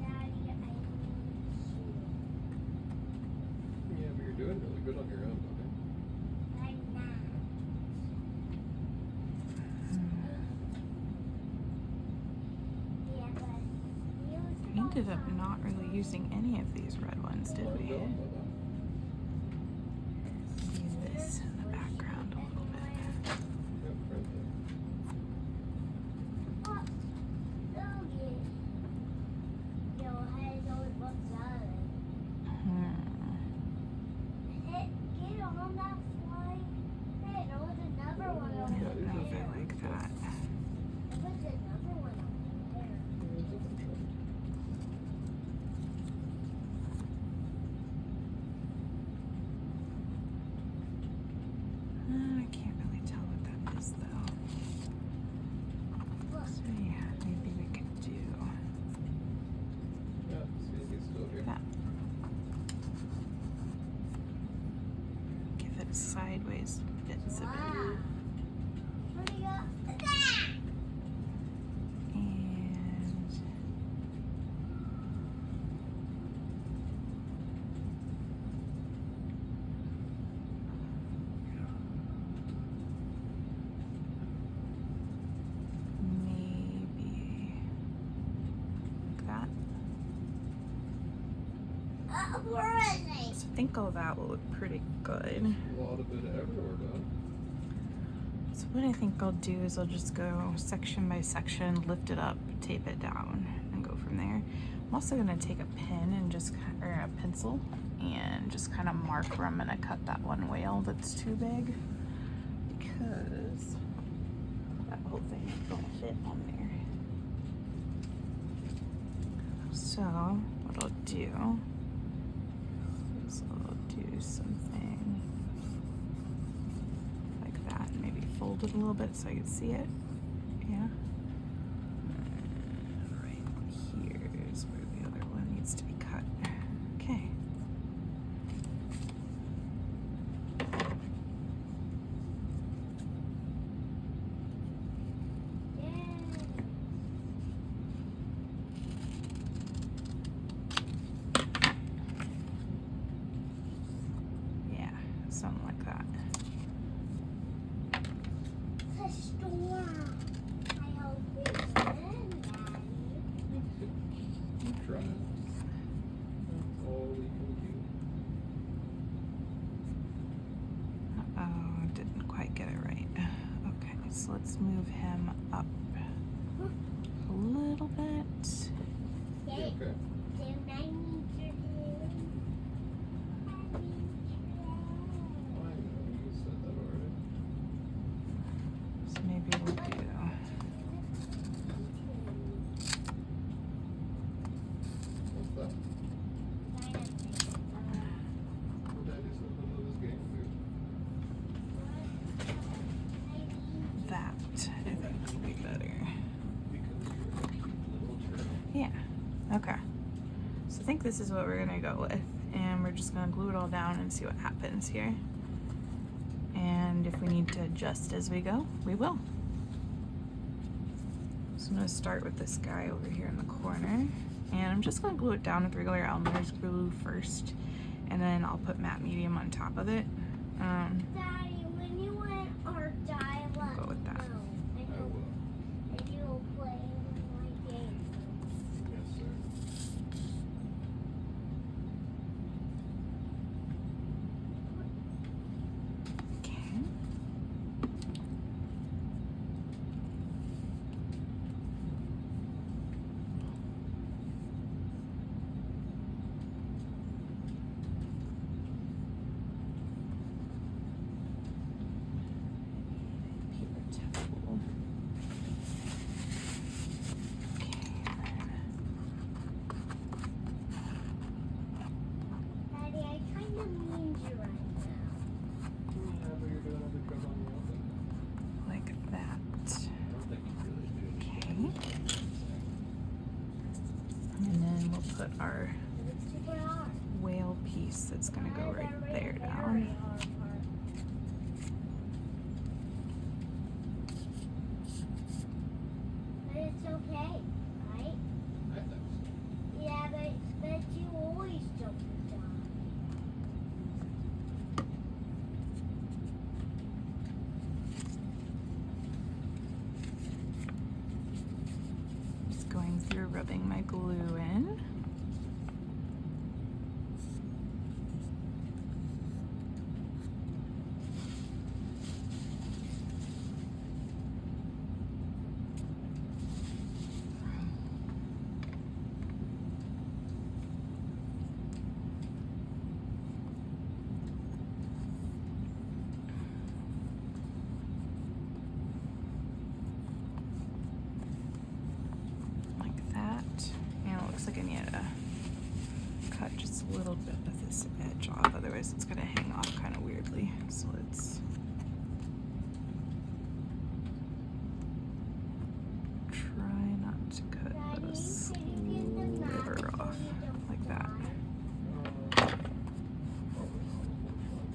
Daddy, I need you. Yeah, but you're doing really good on your own, buddy. I'm not. Yeah, but you We ended up not really using any of these red ones, did we? Well done, Bubba. Use this in the background a little bit. Yep, right there. Get on that fly. Hey, there was another one I over don't know if I there. like that. There was another one over there. There's a bunch of them. these bits of it. Wow. Where'd he go? And maybe like that. Where is he? So I think all that will look pretty good. A lot of it everywhere, done. So what I think I'll do is I'll just go section by section, lift it up, tape it down, and go from there. I'm also gonna take a pen and just, or a pencil, and just kind of mark where I'm gonna cut that one whale that's too big, because that whole thing is gonna fit on there. So what I'll do is I'll do something like that, and maybe fold it a little bit so I can see it. Yeah. And right here is where the other one needs to be cut. Okay. Yeah, something like that. The storm. I hope it's good, Daddy. Keep trying. That's all we can do. Uh-oh, didn't quite get it right. Okay, so let's move him up a little bit. Daddy, Okay. then I need your hand. I need your I hand. know, you said that already. So maybe we'll do What's that? Daddy's in the middle of his game, dude. that. I think would be better. Because you're a cute little turtle. Yeah. Okay. So I think this is what we're gonna go with, and we're just gonna glue it all down and see what happens here. And if we need to adjust as we go, we will. So I'm gonna start with this guy over here in the corner, and I'm just gonna glue it down with regular Elmer's glue first, and then I'll put matte medium on top of it. Daddy, when you want our dialect, Go with that. no, I will. and you'll play my game. Yes, sir. Okay. Paper towel. Daddy, I kind of need you right now. Yeah, but you're doing a good job on your own. Like that. I don't think you really do. Okay. And then we'll put our It's super hard. whale piece that's gonna go That is right a there very down. hard part. But it's okay, right? I think so. Yeah, but you always jump down. Just going through rubbing my glue in. Like that. And it looks like I need to cut just a little bit of this edge off, otherwise it's gonna hang off kind of weirdly. So let's try not to cut Daddy, a can you get the map sliver so off you don't like that. fly? Probably not, unfortunately.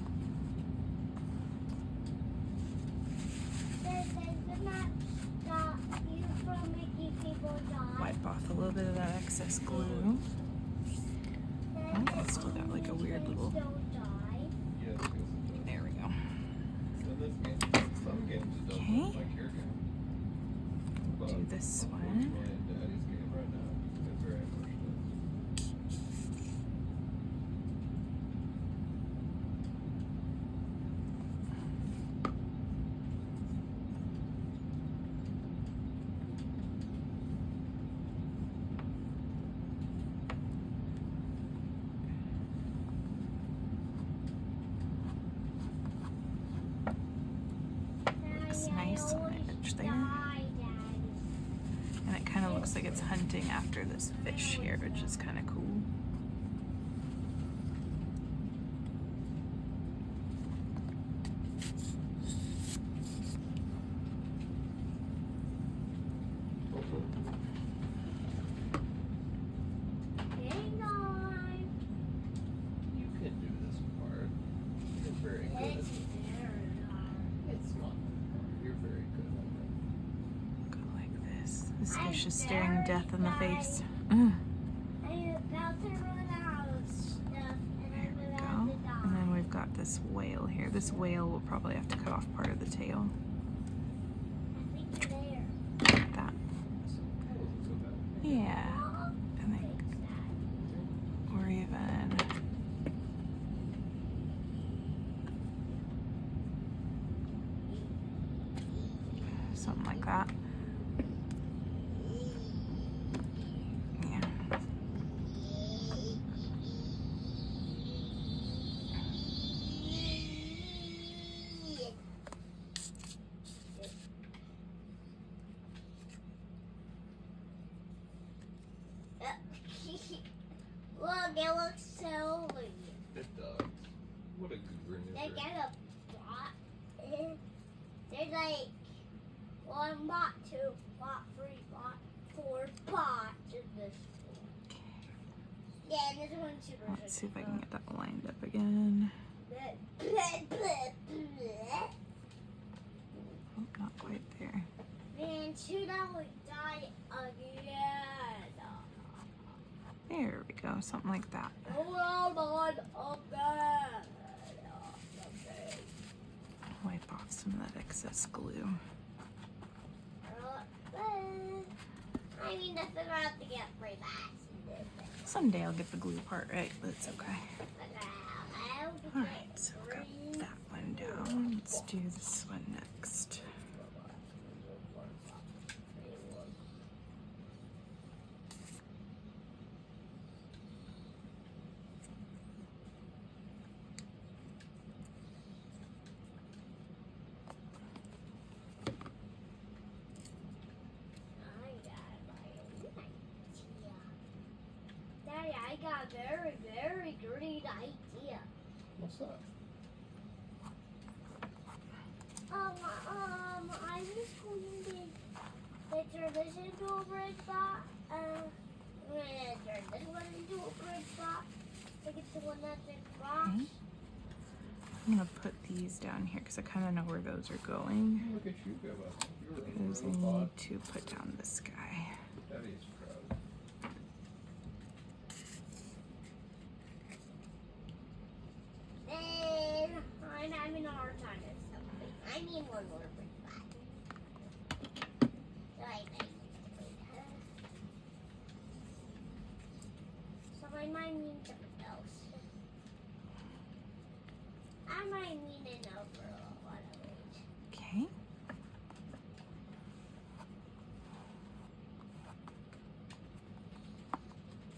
little bit of that excess glue. Oh, it's still got like a weird little. Yes, yes, it does. There we go. And this game, some games it does Okay. look like your game. But Do this one. unfortunately, Daddy's game right now is very unfortunate. Looks nice on the edge there. And it kind of looks like it's hunting after this fish here, which is kind of cool. You can do this part. You're very good at it. It's not that hard. You're very good at it. Go like this. This fish is staring death in the face. I'm about to run out of stuff, and There I'm we about go. to die. And then we've got this whale here. This whale will probably have to cut off part of the tail. I think there. Like that. That wasn't so bad. Yeah. I think. Or even. Something like that. Yeah. Look, it looks so weird. It does. What a good grin is They there. get a bot. There's like 1 bot, 2 bot, 3 bot, 4 bots in this one. Yeah, and this one's super. Let's see if I can get that lined up again. Oh, not quite there. Man, 2 that would die again. There we go. Something like that. Hold on again. Wipe off some of that excess glue. I mean, to figure out to get free bats. Someday I'll get the glue part right. That's okay. Alright, so we've got that one down. Let's do this one next. Daddy, I got a very, very great idea. What's that? I was going to turn this into a bridge spot. I'm going to turn this one into a bridge spot. Take it to one that's in box. Okay. I'm gonna put these down here because I kind of know where those are going. Look at you go up. You're Because I in the need pot. to put down this guy. Daddy's proud. And I'm having a hard time with something. I need one more bridge spot. So I think. So I might mean something else. I might mean it over a lot of it. Okay.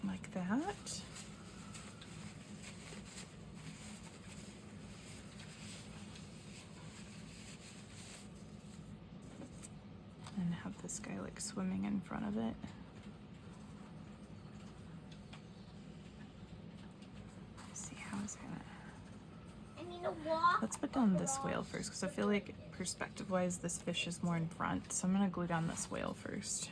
Like that. And have this guy like swimming in front of it. Let's see how is gonna. I mean, a walk. Let's put down this whale first because I feel like perspective wise this fish is more in front. So I'm gonna glue down this whale first.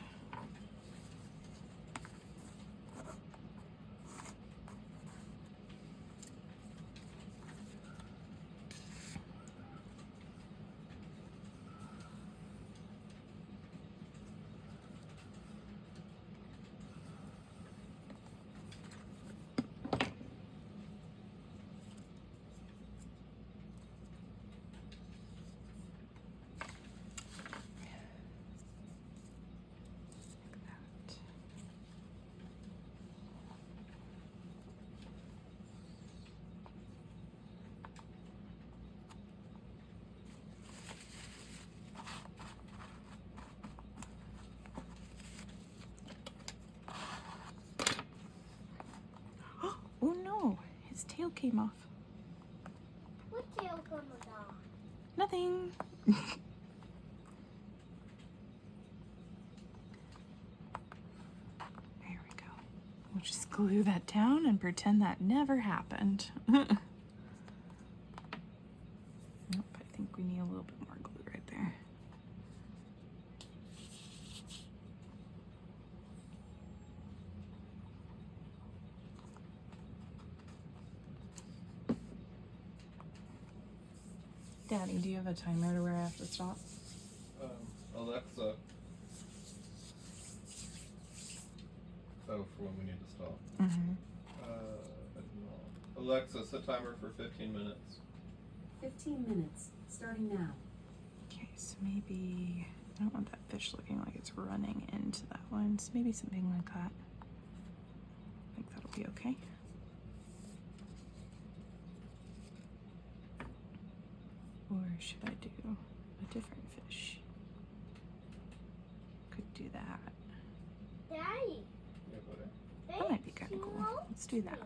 tail came off. What tail comes off? Nothing. There we go. We'll just glue that down and pretend that never happened. Nope, I think we need a little bit more glue right there. Daddy, do you have a timer to where I have to stop? Alexa. Oh, for when we need to stop. Mm-hmm. Alexa, set timer for 15 minutes. 15 minutes, starting now. Okay, so maybe I don't want that fish looking like it's running into that one, so maybe something like that. I think that'll be okay. Or should I do a different fish? Could do that. Daddy. Yeah, buddy. That might be kind of cool. Let's do that.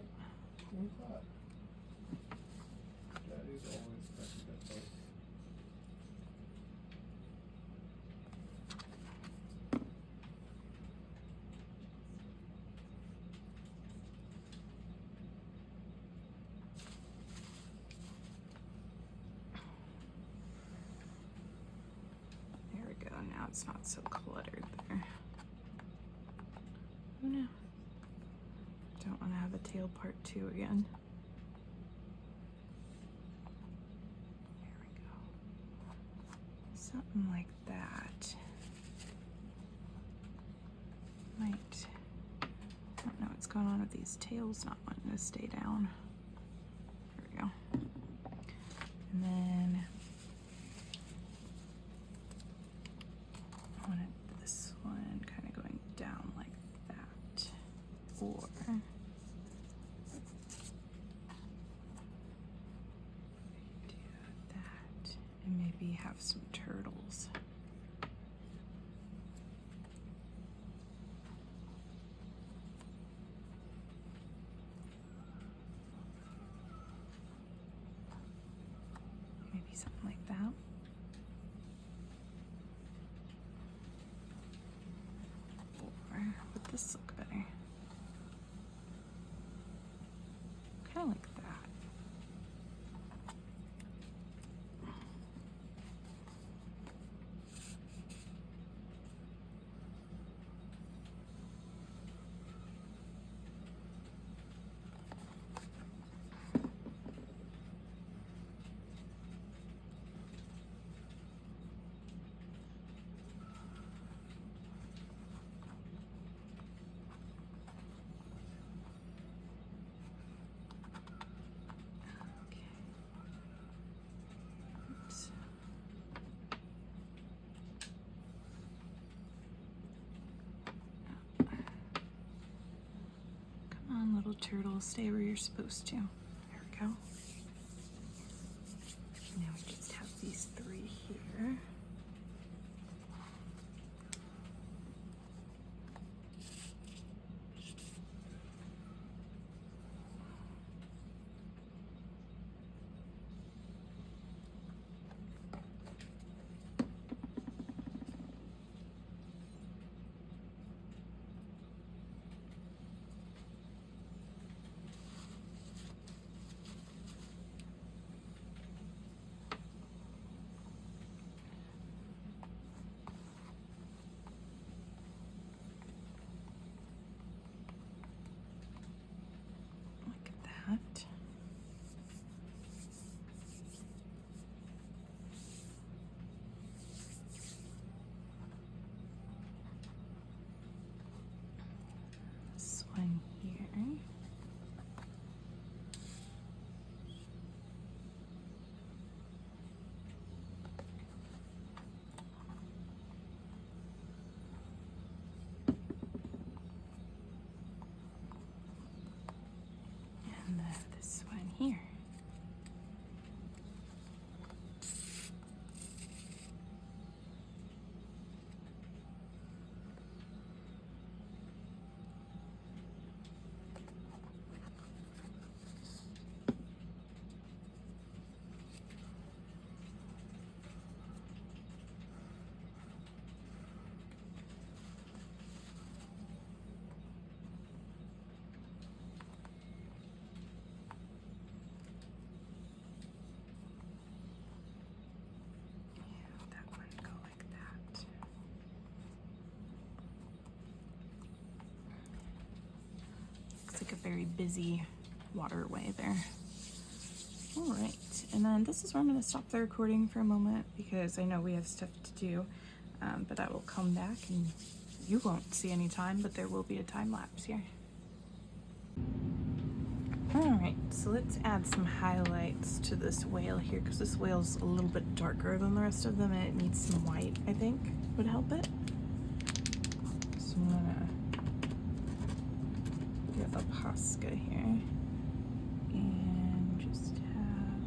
Who's that? Daddy's always cracking that joke. There we go. Now it's not so cluttered there. Oh no. Don't want to have a tail part 2 again. There we go. Something like that. Might. I don't know what's going on with these tails not wanting to stay down. There we go. And then I wanted this one kind of going down like that. Or do that and maybe have some turtles. Maybe something like that. Or would this look better? Kind of like that. Okay. Oops. Come on, little turtle, stay where you're supposed to. There we go. Now we just have these 3 here. Look at that. This one here. And this one here. very busy waterway there. All right, and then this is where I'm going to stop the recording for a moment because I know we have stuff to do, but I will come back and you won't see any time, but there will be a time lapse here. All right, so let's add some highlights to this whale here because this whale's a little bit darker than the rest of them and it needs some white, I think, would help it. So I'm gonna get a Posca here and just have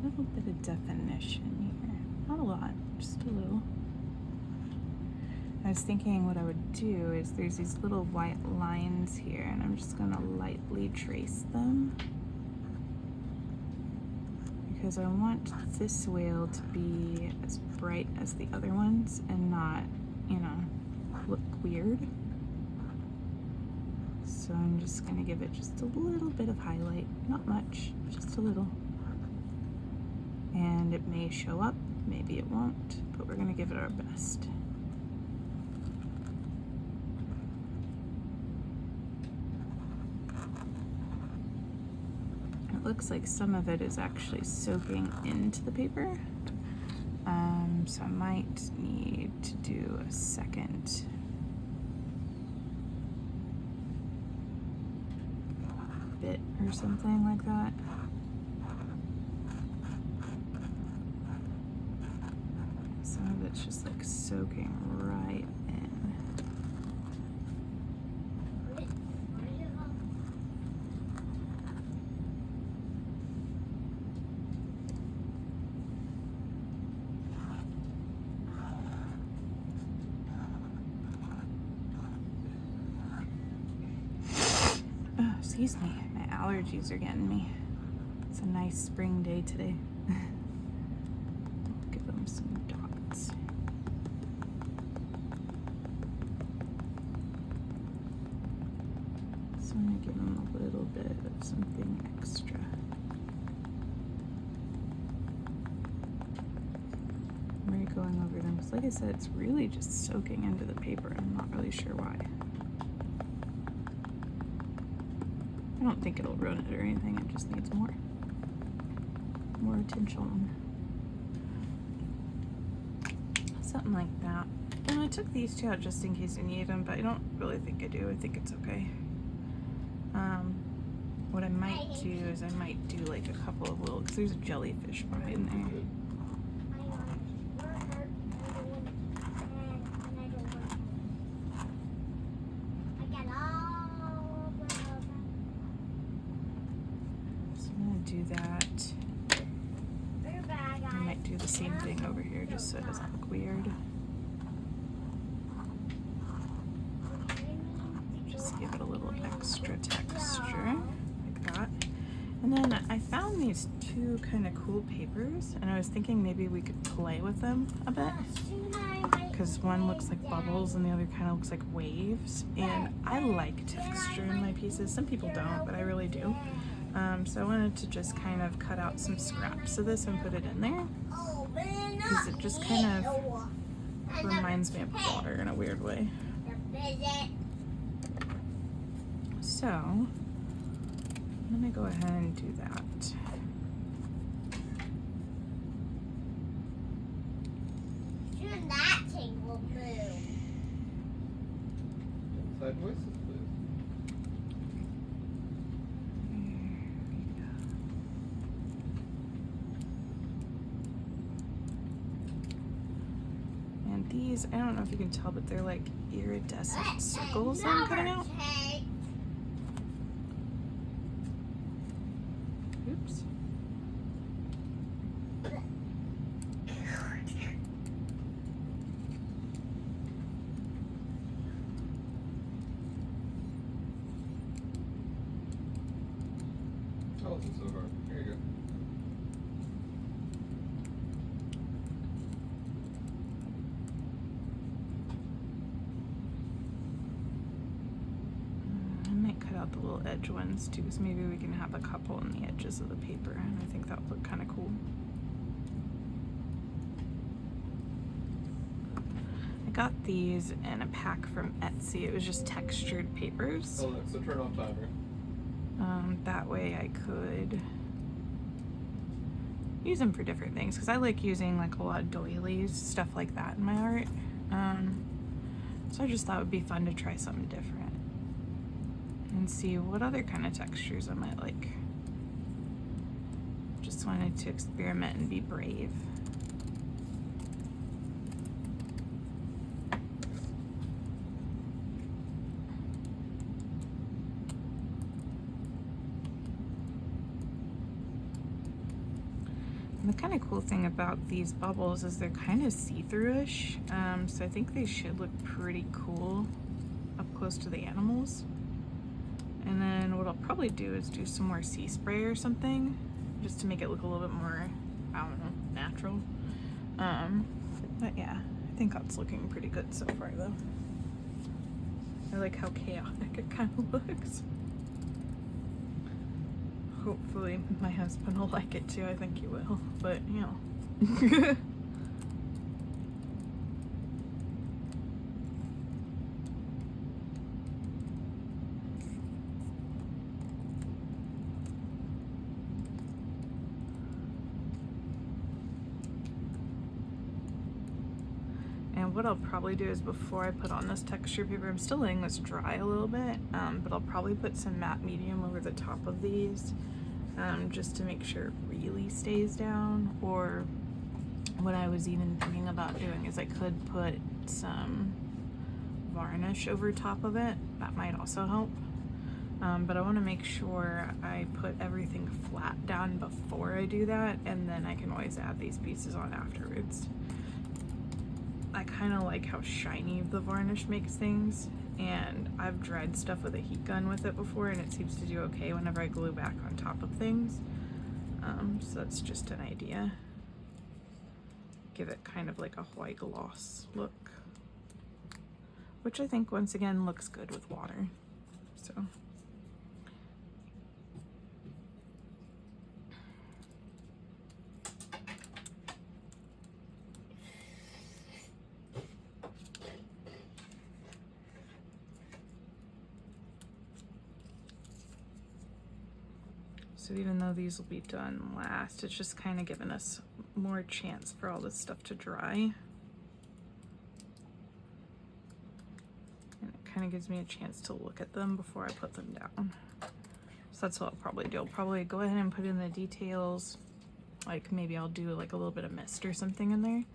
a little bit of definition here. Not a lot, just a little. I was thinking what I would do is there's these little white lines here and I'm just gonna lightly trace them because I want this whale to be as bright as the other ones and not, you know, look weird. So I'm just gonna give it just a little bit of highlight, not much, just a little. And it may show up, maybe it won't, but we're gonna give it our best. It looks like some of it is actually soaking into the paper. So I might need to do a second bit or something like that. Some of it's just like soaking right in. Oh, excuse me, my allergies are getting me. It's a nice spring day today. Give them some dots. So I'm gonna give them a little bit of something extra. I'm already going over them because, like I said, it's really just soaking into the paper. I'm not really sure why. I don't think it'll ruin it or anything. It just needs more attention. Something like that. And I took these two out just in case I need them, but I don't really think I do. I think it's okay. What I might do is I might do like a couple of little, because there's a jellyfish behind there. So I'm gonna do that. I might do the same thing over here just so it doesn't look weird. Just give it a little extra texture like that. And then I found these two kind of cool papers and I was thinking maybe we could play with them a bit because one looks like bubbles and the other kind of looks like waves, and I like texture in my pieces. Some people don't, but I really do. So I wanted to just kind of cut out some scraps of this and put it in there because it just kind of reminds me of water in a weird way. So I'm gonna go ahead and do that. Soon that thing will move. Inside voices, please. And these, I don't know if you can tell, but they're like iridescent circles that I'm cutting out. Oops. Oh, it's so hard. Here you go. I might cut out the little edge ones too, because maybe we can have a couple on the edges of the paper, and I think that would look kind of cool. I got these in a pack from Etsy. It was just textured papers. Oh, look, so turn off timer. That way I could use them for different things, because I like using like a lot of doilies, stuff like that in my art. So I just thought it would be fun to try something different and see what other kind of textures I might like. Just wanted to experiment and be brave. And the kind of cool thing about these bubbles is they're kind of see-through-ish, so I think they should look pretty cool up close to the animals. And then what I'll probably do is do some more sea spray or something, just to make it look a little bit more, I don't know, natural. But yeah, I think that's looking pretty good so far though. I like how chaotic it kind of looks. Hopefully my husband will like it too. I think he will, but you know. And what I'll probably do is, before I put on this texture paper, I'm still letting this dry a little bit, but I'll probably put some matte medium over the top of these, just to make sure it really stays down. Or what I was even thinking about doing is I could put some varnish over top of it. That might also help. But I want to make sure I put everything flat down before I do that, and then I can always add these pieces on afterwards. I kind of like how shiny the varnish makes things, and I've dried stuff with a heat gun with it before, and it seems to do okay whenever I glue back on top of things. So that's just an idea. Give it kind of like a white gloss look, which I think once again looks good with water. So So even though these will be done last, it's just kind of giving us more chance for all this stuff to dry. And it kind of gives me a chance to look at them before I put them down. So that's what I'll probably do. I'll probably go ahead and put in the details. Like maybe I'll do like a little bit of mist or something in there,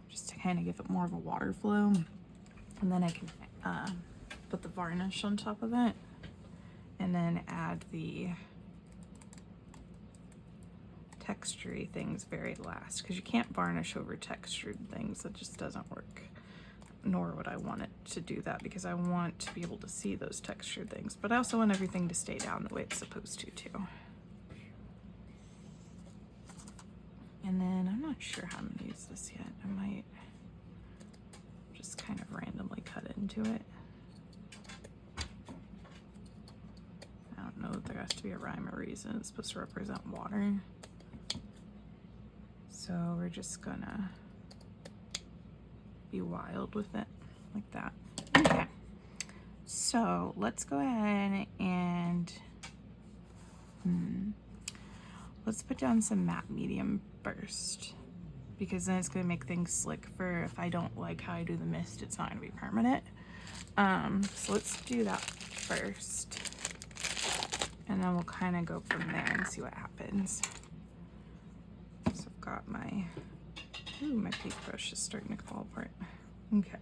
just to kind of give it more of a water flow. And then I can put the varnish on top of it, and then add the textury things very last, because you can't varnish over textured things. That just doesn't work, nor would I want it to do that, because I want to be able to see those textured things, but I also want everything to stay down the way it's supposed to too. And then I'm not sure how I'm gonna use this yet. I might just kind of randomly cut into it. I don't know that there has to be a rhyme or reason. It's supposed to represent water. So we're just gonna be wild with it like that. Okay, so let's go ahead and let's put down some matte medium first, because then it's gonna make things slick for if I don't like how I do the mist, it's not gonna be permanent. So let's do that first, and then we'll kind of go from there and see what happens. So I've got my, ooh, my paintbrush is starting to fall apart. Okay,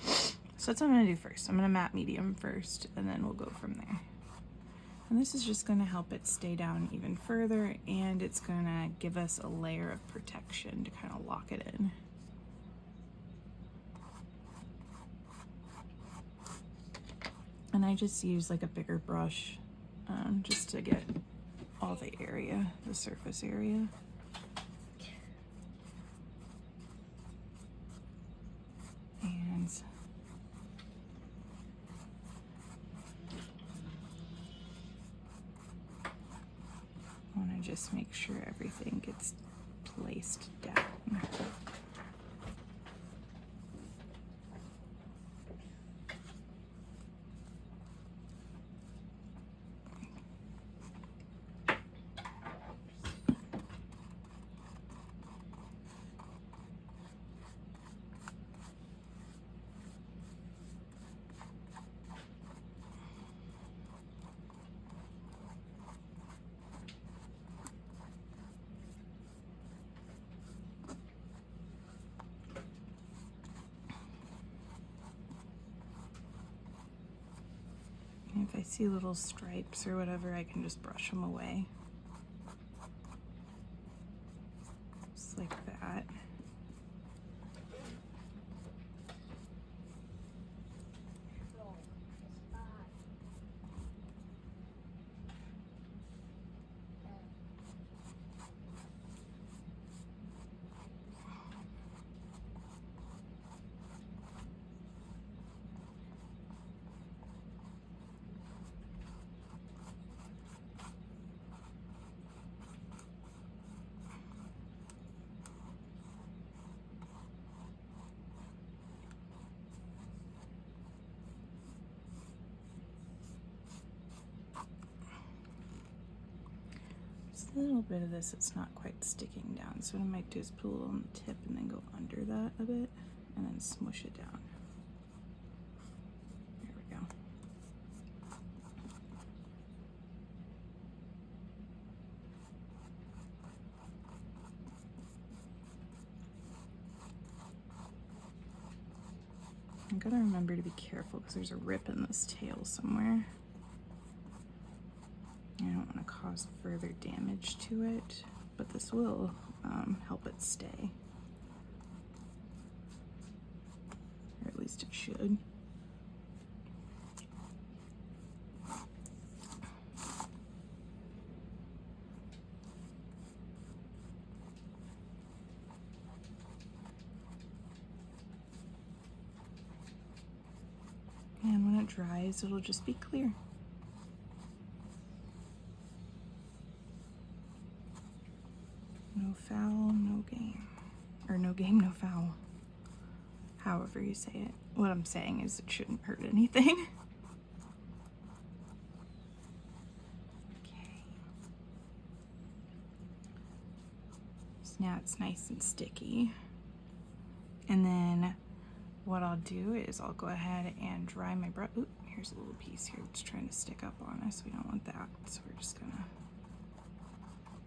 so that's what I'm gonna do first. I'm gonna matte medium first, and then we'll go from there. And this is just gonna help it stay down even further, and it's gonna give us a layer of protection to kind of lock it in. And I just use like a bigger brush, just to get all the area, the surface area. And I want to just make sure everything gets placed down. If I see little stripes or whatever, I can just brush them away. Just like that. Just a little bit of this, it's not quite sticking down. So what I might do is put a little on the tip and then go under that a bit and then smush it down. There we go. I'm gonna remember to be careful because there's a rip in this tail somewhere. I don't want to cause further damage to it, but this will help it stay. Or at least it should. And when it dries, it'll just be clear. No foul, no game. Or no game, no foul. However you say it. What I'm saying is it shouldn't hurt anything. Okay. So now it's nice and sticky. And then what I'll do is I'll go ahead and dry my brush. Oop, here's a little piece here that's trying to stick up on us. We don't want that. So we're just gonna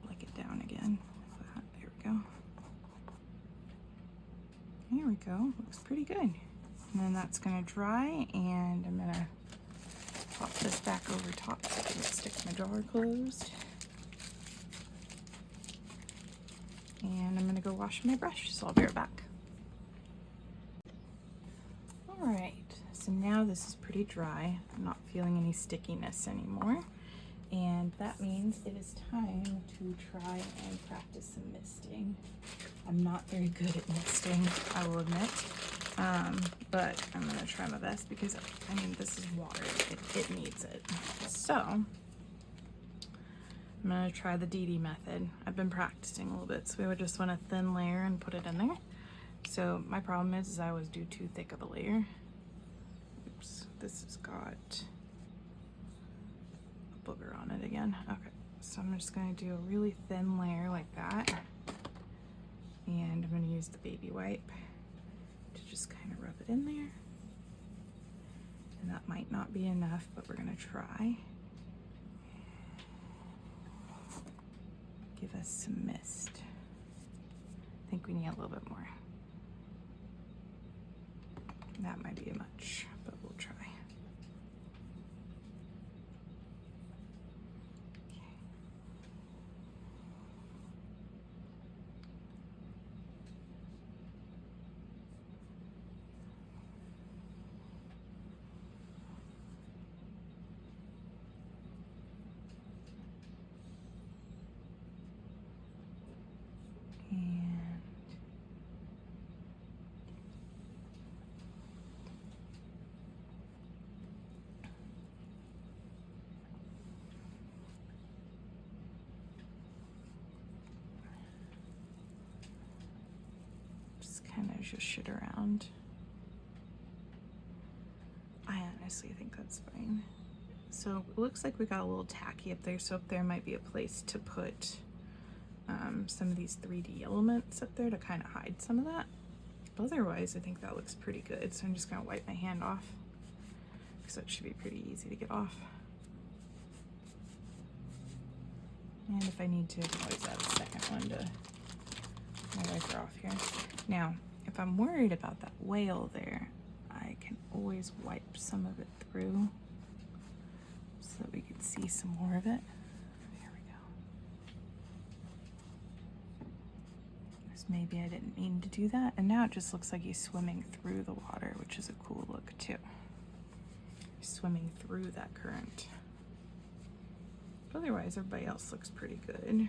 flick it down again. There we go. There we go. Looks pretty good. And then that's gonna dry, and I'm gonna pop this back over top so I can stick my drawer closed. And I'm gonna go wash my brush, so I'll be right back. Alright, so now this is pretty dry. I'm not feeling any stickiness anymore. And that means it is time to try and practice some misting. I'm not very good at misting, I will admit, but I'm gonna try my best because, I mean, this is water, it needs it. So, I'm gonna try the DD method. I've been practicing a little bit, so we would just want a thin layer and put it in there. So my problem is I always do too thick of a layer. Oops, this has got booger on it again. Okay, so I'm just gonna do a really thin layer like that, and I'm gonna use the baby wipe to just kind of rub it in there. And that might not be enough, but we're gonna try. Give us some mist. I think we need a little bit more. That might be much, but we'll try. Kind of just shit around. I honestly think that's fine. So it looks like we got a little tacky up there, so up there might be a place to put some of these 3D elements up there to kind of hide some of that. But otherwise, I think that looks pretty good. So I'm just gonna wipe my hand off because that should be pretty easy to get off. And if I need to, I can always add a second one to my wiper off here. Now, if I'm worried about that whale there, I can always wipe some of it through so that we could see some more of it. There we go. Because maybe I didn't mean to do that. And now it just looks like he's swimming through the water, which is a cool look too. He's swimming through that current. But otherwise, everybody else looks pretty good.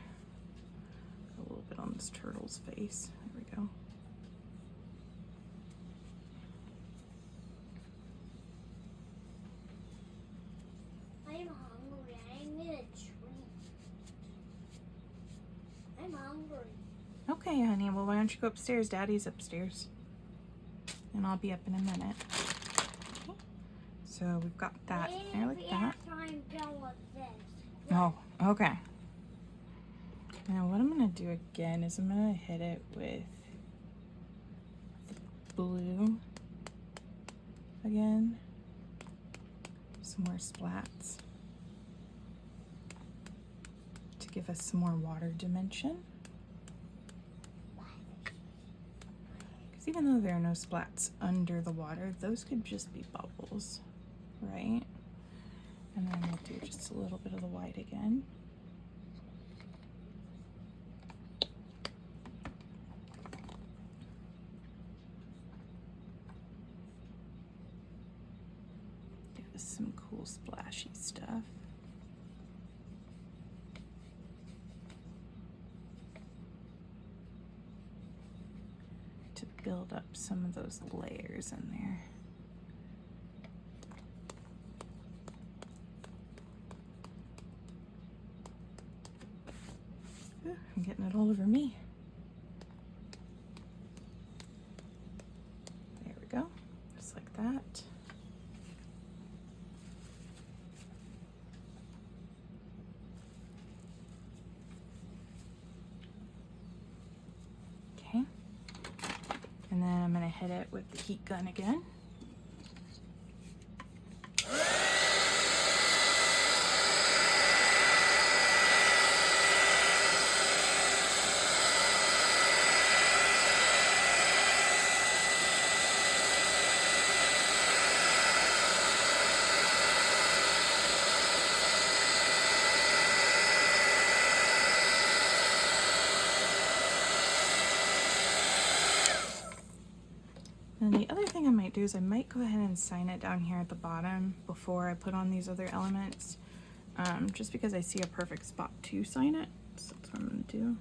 A little bit on this turtle's face. There we go. I'm hungry. I need a treat. I'm hungry. Okay, honey. Well, why don't you go upstairs? Daddy's upstairs. And I'll be up in a minute. Okay. So we've got that there like that. After I'm done with this. Oh, okay. Now what I'm gonna do again is I'm gonna hit it with the blue again. Some more splats to give us some more water dimension. Because even though there are no splats under the water, those could just be bubbles, right? And then we'll do just a little bit of the white again. Give us some cool splashy stuff. To build up some of those layers in there. Ooh, I'm getting it all over me. There we go, just like that. Okay, and then I'm gonna hit it with the heat gun again. And the other thing I might do is I might go ahead and sign it down here at the bottom before I put on these other elements, just because I see a perfect spot to sign it. So that's what I'm going to do.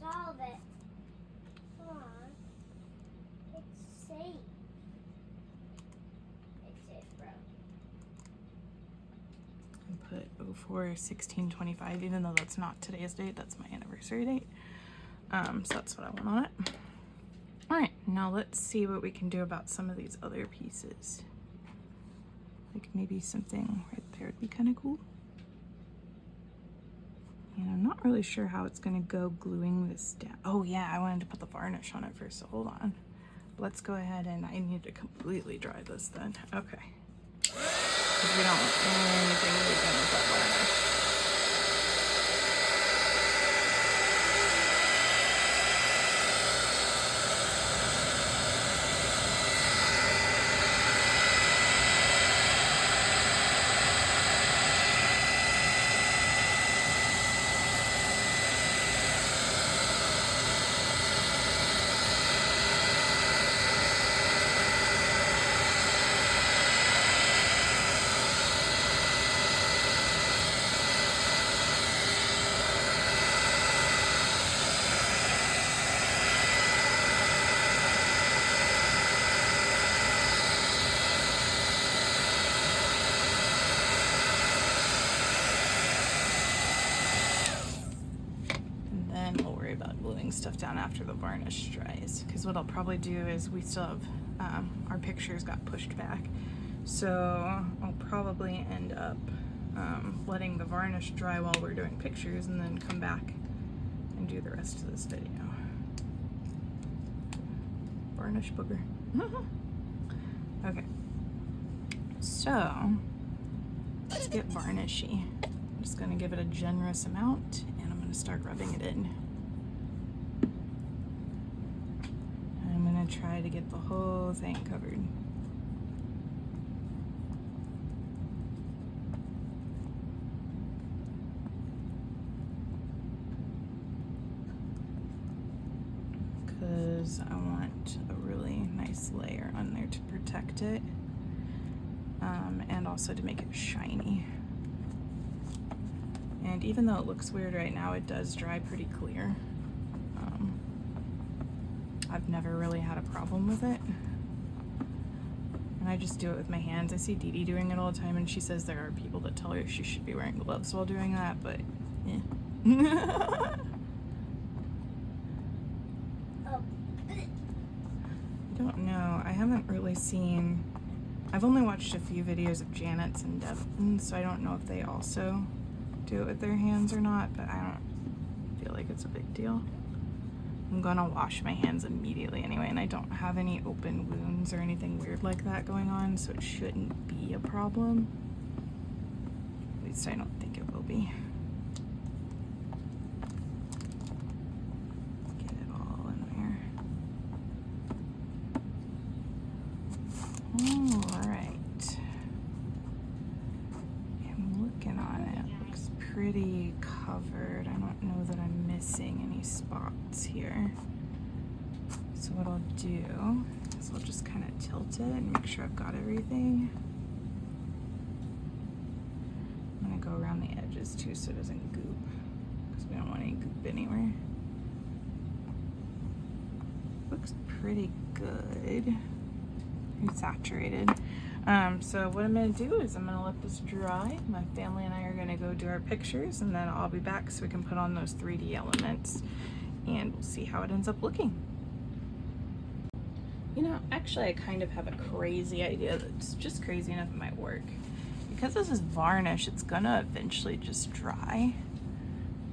That's all of it. Come on. It's safe. It's safe, bro. And put 04/16/25, even though that's not today's date, that's my anniversary date. So that's what I want on it. All right, now let's see what we can do about some of these other pieces. Like maybe something right there would be kind of cool. And I'm not really sure how it's gonna go gluing this down. Oh yeah, I wanted to put the varnish on it first, so hold on. Let's go ahead and I need to completely dry this then. Okay. Because we don't want anything leaking with that varnish. Stuff down after the varnish dries, because what I'll probably do is we still have our pictures got pushed back, so I'll probably end up letting the varnish dry while we're doing pictures and then come back and do the rest of this video. Varnish booger. Okay, so to get varnishy. I'm just gonna give it a generous amount and I'm gonna start rubbing it in. I'm gonna try to get the whole thing covered. Because I want a really nice layer on there to protect it, and also to make it shiny. And even though it looks weird right now, it does dry pretty clear. I've never really had a problem with it. And I just do it with my hands. I see Dee Dee doing it all the time, and she says there are people that tell her she should be wearing gloves while doing that, but I don't know. I haven't really seen... I've only watched a few videos of Janet's and Devin's, so I don't know if they also do it with their hands or not, but I don't feel like it's a big deal. I'm gonna wash my hands immediately anyway, and I don't have any open wounds or anything weird like that going on, so it shouldn't be a problem. At least I don't think it will be. Get it all in there. Alright. I'm looking on it. It looks pretty covered. I don't know that I'm missing any spots here. So what I'll do is I'll just kind of tilt it and make sure I've got everything. I'm gonna go around the edges too so it doesn't goop, because we don't want any goop anywhere. Looks pretty good. Pretty saturated. So what I'm gonna do is I'm gonna let this dry. My family and I are gonna go do our pictures, and then I'll be back so we can put on those 3D elements, and we'll see how it ends up looking. You know, actually I kind of have a crazy idea that's just crazy enough it might work. Because this is varnish, it's gonna eventually just dry.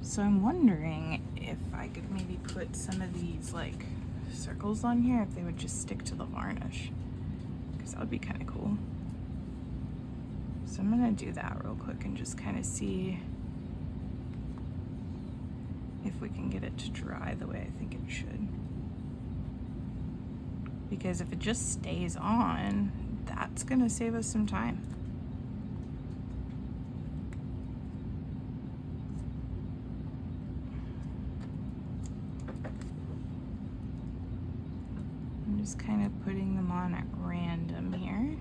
So I'm wondering if I could maybe put some of these like circles on here, if they would just stick to the varnish. Because that would be kind of cool. So I'm gonna do that real quick and just kind of see if we can get it to dry the way I think it should. Because if it just stays on, that's gonna save us some time. I'm just kind of putting them on at random here.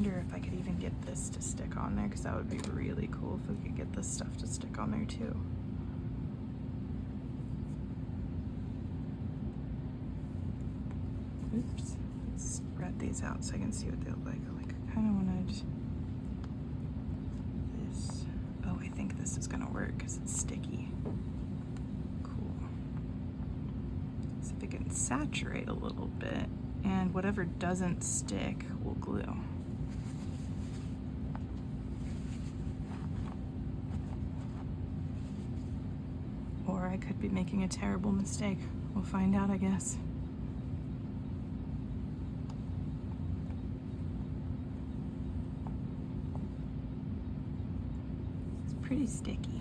If I could even get this to stick on there, because that would be really cool if we could get this stuff to stick on there too. Oops. Let's spread these out so I can see what they look like. I kind of wanted this. Oh, I think this is going to work because it's sticky. Cool. So if it can saturate a little bit, and whatever doesn't stick will glue. Or I could be making a terrible mistake. We'll find out, I guess. It's pretty sticky.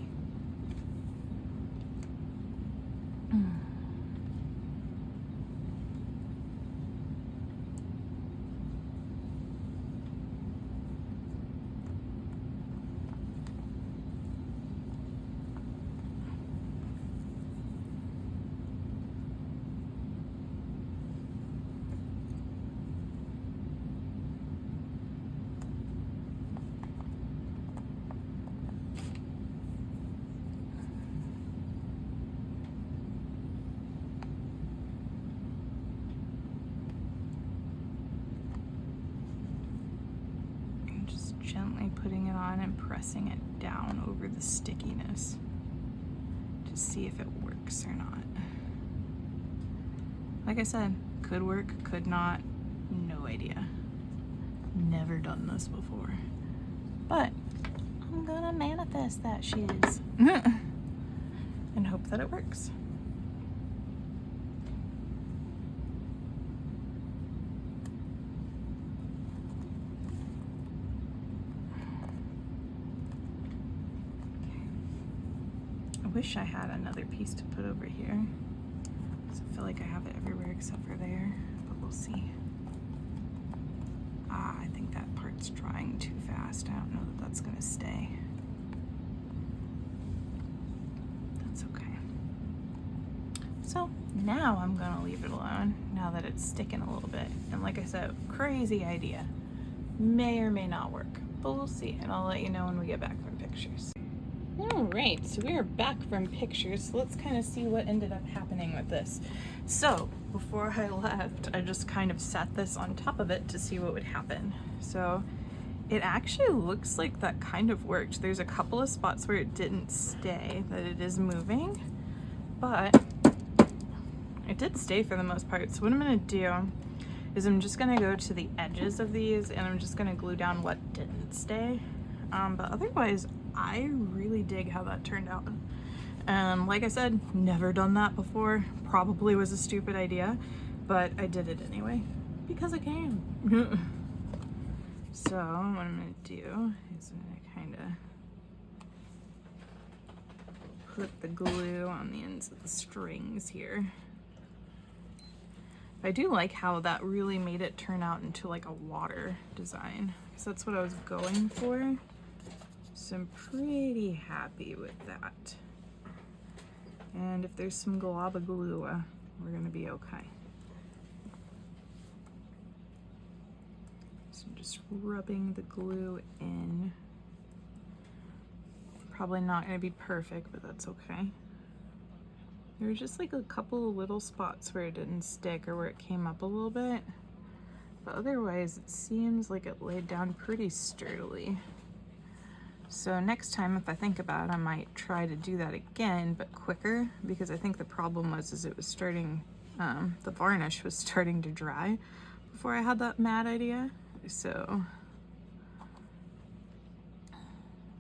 I'm putting it on and pressing it down over the stickiness to see if it works or not. Like I said, could work, could not, no idea. Never done this before. But I'm gonna manifest that shiz and hope that it works. I wish I had another piece to put over here. I feel like I have it everywhere except for there, but we'll see. I think that part's drying too fast. I don't know that that's gonna stay. That's okay. So now I'm gonna leave it alone now that it's sticking a little bit. And like I said, crazy idea. May or may not work, but we'll see. And I'll let you know when we get back from pictures. All right, so we are back from pictures. So let's kind of see what ended up happening with this. So before I left, I just kind of set this on top of it to see what would happen. So it actually looks like that kind of worked. There's a couple of spots where it didn't stay, that it is moving, but it did stay for the most part. So what I'm gonna do is I'm just gonna go to the edges of these and I'm just gonna glue down what didn't stay. But otherwise, I really dig how that turned out. Like I said, never done that before. Probably was a stupid idea, but I did it anyway because I can. So what I'm gonna do is I'm gonna kind of put the glue on the ends of the strings here. I do like how that really made it turn out into like a water design, because that's what I was going for. So I'm pretty happy with that. And if there's some glob of glue, we're gonna be okay. So I'm just rubbing the glue in. Probably not gonna be perfect, but that's okay. There were just like a couple of little spots where it didn't stick or where it came up a little bit. But otherwise, it seems like it laid down pretty sturdily. So next time, if I think about it, I might try to do that again, but quicker, because I think the problem was it was starting, the varnish was starting to dry before I had that mad idea. So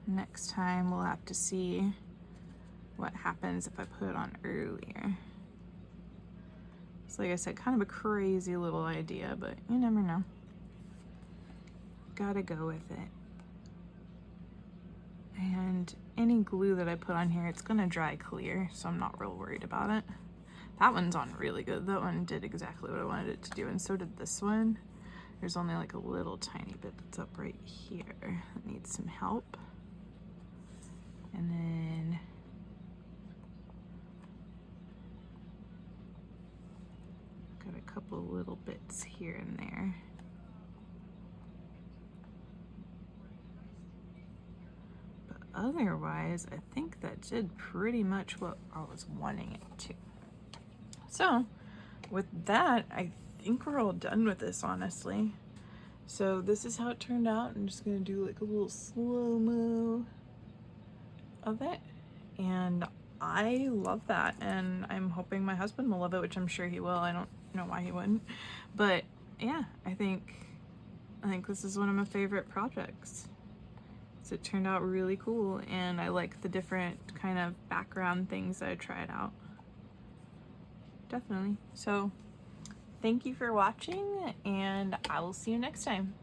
next time we'll have to see what happens if I put it on earlier. So like I said, kind of a crazy little idea, but you never know. Gotta go with it. And any glue that I put on here, it's gonna dry clear, so I'm not real worried about it. That one's on really good. That one did exactly what I wanted it to do, and so did this one. There's only like a little tiny bit that's up right here that needs some help. And then got a couple of little bits here and there. Otherwise, I think that did pretty much what I was wanting it to. So with that, I think we're all done with this, honestly. So this is how it turned out. I'm just gonna do like a little slow-mo of it. And I love that. And I'm hoping my husband will love it, which I'm sure he will. I don't know why he wouldn't. But yeah, I think this is one of my favorite projects. So it turned out really cool, and I like the different kind of background things that I tried out. Definitely. So thank you for watching, and I will see you next time.